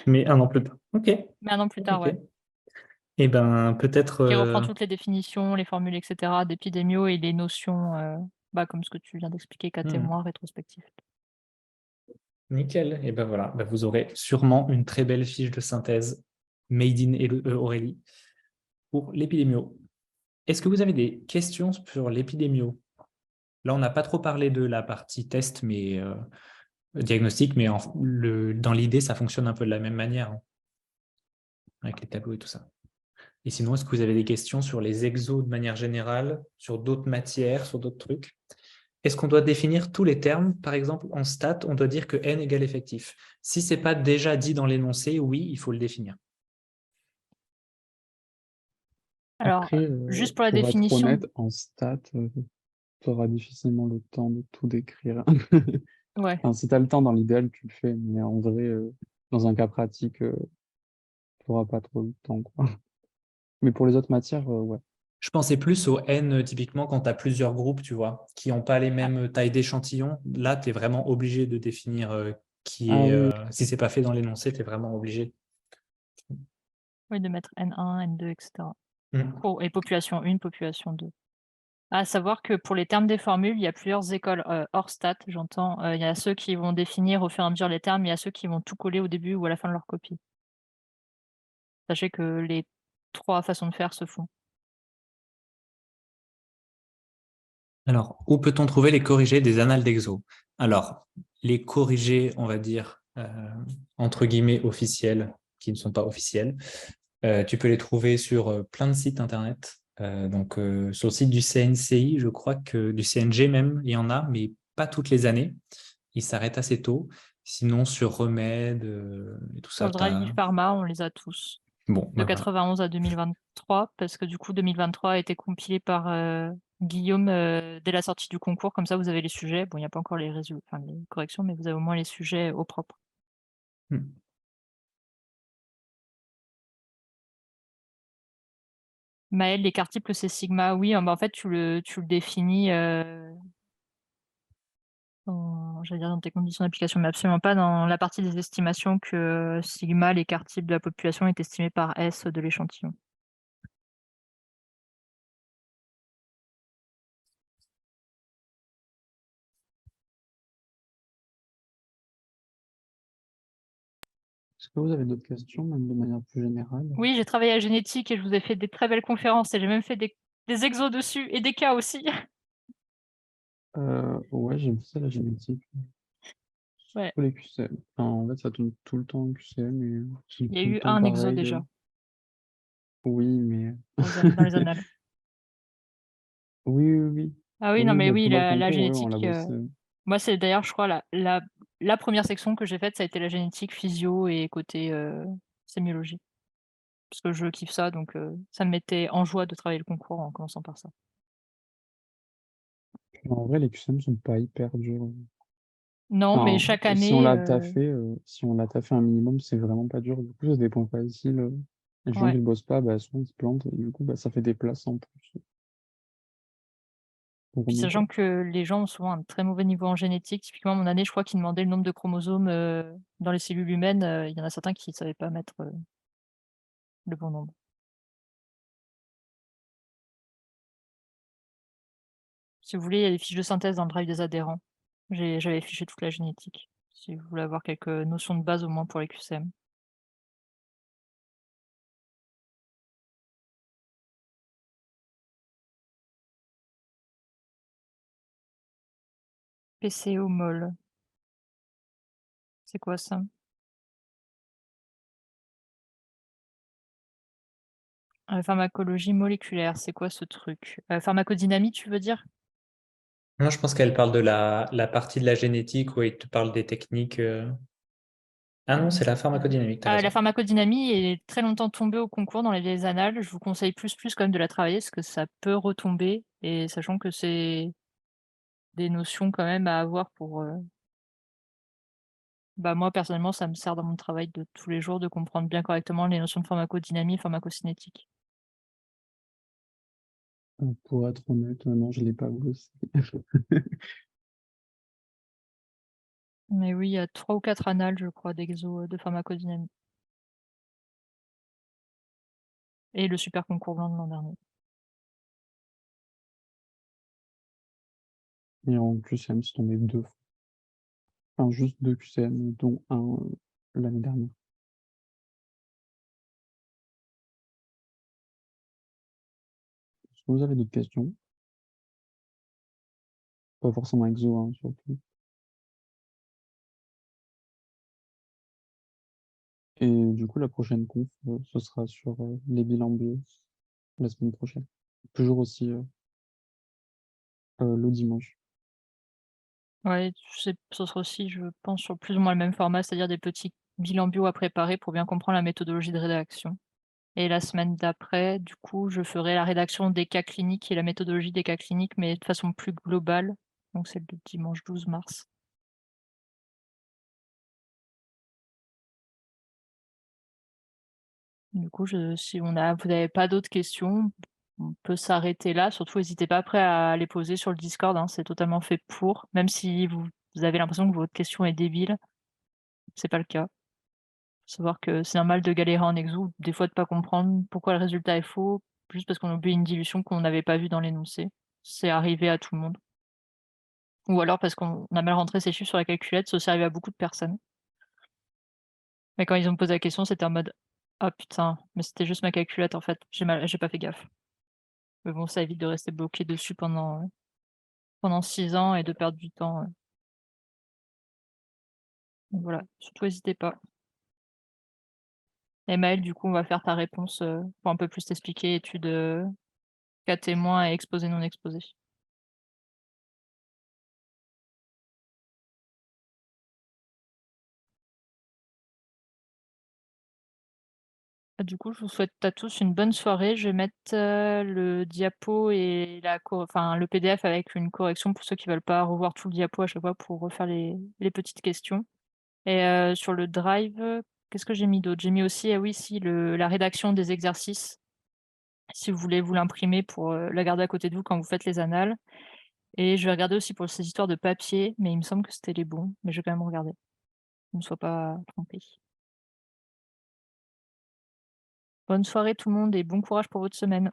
Mais un an plus tard. Ok. un an plus tard, ouais. Et ben peut-être. Qui reprend toutes les définitions, les formules, etc. d'épidémio et les notions, comme ce que tu viens d'expliquer, cas témoin, rétrospectif. Nickel. Et ben voilà, vous aurez sûrement une très belle fiche de synthèse made in Aurélie pour l'épidémio. Est-ce que vous avez des questions sur l'épidémio? Là, on n'a pas trop parlé de la partie test, mais diagnostic, mais dans l'idée, ça fonctionne un peu de la même manière, hein, avec les tableaux et tout ça. Et sinon, est-ce que vous avez des questions sur les exos de manière générale, sur d'autres matières, sur d'autres trucs? Est-ce qu'on doit définir tous les termes? Par exemple, en stats, on doit dire que n égale effectif. Si ce n'est pas déjà dit dans l'énoncé, oui, il faut le définir. Alors, Après, juste pour la pour être définition. honnête, en stats, tu auras difficilement le temps de tout décrire. Ouais. Enfin, si tu as le temps, dans l'idéal, tu le fais, mais en vrai, dans un cas pratique, tu n'auras pas trop le temps, quoi. Mais pour les autres matières, ouais. Je pensais plus au n, typiquement, quand tu as plusieurs groupes, tu vois, qui n'ont pas les mêmes tailles d'échantillons. Là, tu es vraiment obligé de définir qui Ah est. oui, Si ce n'est pas fait dans l'énoncé, tu es vraiment obligé. Oui, de mettre N1, N2, etc. Mm. Et population 1, population 2. À savoir que pour les termes des formules, il y a plusieurs écoles hors stats, j'entends. Il y a ceux qui vont définir au fur et à mesure les termes, il y a ceux qui vont tout coller au début ou à la fin de leur copie. Sachez que les 3 façons de faire se font. Alors, où peut-on trouver les corrigés des annales d'exo? Alors, les corrigés, on va dire, entre guillemets, officiels, qui ne sont pas officiels, tu peux les trouver sur plein de sites internet. Donc, sur le site du CNCI, je crois que du CNG même, il y en a, mais pas toutes les années. Ils s'arrêtent assez tôt. Sinon, sur Remède et tout Sur ça, le drive pharma, on les a tous. Bon, De voilà. 91 à 2023, parce que du coup, 2023 a été compilé par Guillaume dès la sortie du concours. Comme ça, vous avez les sujets. Bon, il n'y a pas encore les résultats, les corrections, mais vous avez au moins les sujets au propre. Hmm. Maël, l'écart type, c'est sigma. Oui, en fait, tu le définis j'allais dire dans tes conditions d'application, mais absolument pas dans la partie des estimations que sigma, l'écart type de la population, est estimé par S de l'échantillon. Est-ce que vous avez d'autres questions, même de manière plus générale? Oui, j'ai travaillé à génétique et je vous ai fait des très belles conférences et j'ai même fait des exos dessus et des cas aussi. Ouais, j'ai vu ça, la génétique. Ouais. Tous les QCM. Enfin, en fait, ça tourne tout le temps en QCM et c'est Il y a tout le eu temps un exo pareil. déjà Oui, mais dans les annales. oui, oui, oui. Ah oui, non, Oui, mais bah, oui, pendant le la concours, ouais, on génétique. l'a bossé. Moi, c'est d'ailleurs, je crois, la première section que j'ai faite, ça a été la génétique, physio et côté sémiologie. Parce que je kiffe ça, donc ça me mettait en joie de travailler le concours en commençant par ça. En vrai, les QCM sont pas hyper durs. Non, mais Enfin, chaque si on année, l'a taffé, si on l'a taffé un minimum, c'est vraiment pas dur. Du coup, c'est des points faciles. Les gens ouais. qui ne bossent pas, bah, souvent ils se plantent. Et du coup, bah, ça fait des places en plus pour Puis remonter. sachant que les gens ont souvent un très mauvais niveau en génétique. Typiquement, mon année, je crois qu'ils demandaient le nombre de chromosomes, dans les cellules humaines, il y en a certains qui ne savaient pas mettre, le bon nombre. Si vous voulez, il y a des fiches de synthèse dans le drive des adhérents. J'avais fiché toute la génétique, si vous voulez avoir quelques notions de base au moins pour les QCM. PCO-MOL. C'est quoi ça? Pharmacologie moléculaire, c'est quoi ce truc? Pharmacodynamie, tu veux dire? Moi, je pense qu'elle parle de la partie de la génétique où il te parle des techniques. Ah non, c'est la pharmacodynamique, tu as La raison. pharmacodynamie est très longtemps tombée au concours dans les vieilles annales. Je vous conseille plus quand même de la travailler parce que ça peut retomber et sachant que c'est des notions quand même à avoir pour, bah, moi personnellement, ça me sert dans mon travail de tous les jours de comprendre bien correctement les notions de pharmacodynamie et pharmacocinétique. Pour être honnête, non, je l'ai pas bossé. Mais oui, il y a 3 ou 4 annales, je crois, d'exo, de pharmacodynamie et le super concours blanc de l'an dernier. Et en QCM, c'est tombé 2 fois. Enfin, juste 2 QCM, dont un l'année dernière. Est-ce que vous avez d'autres questions? Pas forcément exo, hein, surtout. Et du coup, la prochaine conf, ce sera sur les bilans bio la semaine prochaine. Toujours aussi le dimanche. Ouais, ce sera aussi, je pense, sur plus ou moins le même format, c'est-à-dire des petits bilans bio à préparer pour bien comprendre la méthodologie de rédaction. Et la semaine d'après, du coup, je ferai la rédaction des cas cliniques et la méthodologie des cas cliniques, mais de façon plus globale. Donc c'est le dimanche 12 mars. Du coup, si vous n'avez pas d'autres questions, on peut s'arrêter là. Surtout, n'hésitez pas après à les poser sur le Discord, hein, c'est totalement fait pour. Même si vous avez l'impression que votre question est débile, c'est pas le cas. Faut savoir que c'est normal de galérer en exo, des fois de pas comprendre pourquoi le résultat est faux, juste parce qu'on oublie une dilution qu'on n'avait pas vue dans l'énoncé. C'est arrivé à tout le monde. Ou alors parce qu'on a mal rentré ses chiffres sur la calculette, ça c'est arrivé à beaucoup de personnes. Mais quand ils ont posé la question, c'était en mode: «Ah putain, mais c'était juste ma calculette en fait, j'ai pas fait gaffe». Mais bon, ça évite de rester bloqué dessus pendant 6 ans et de perdre du temps, donc voilà, surtout hésitez pas. Et Maëlle, du coup, on va faire ta réponse, pour un peu plus t'expliquer étude, cas témoin et exposé non exposé. Du coup, je vous souhaite à tous une bonne soirée. Je vais mettre, le diapo et le PDF avec une correction pour ceux qui veulent pas revoir tout le diapo à chaque fois pour refaire les petites questions. Et sur le drive, qu'est-ce que j'ai mis d'autre? J'ai mis aussi, ah oui, si, la rédaction des exercices, si vous voulez vous l'imprimer pour, la garder à côté de vous quand vous faites les annales. Et je vais regarder aussi pour ces histoires de papier, mais il me semble que c'était les bons, mais je vais quand même regarder. Je ne me sois pas trompée. Bonne soirée tout le monde et bon courage pour votre semaine.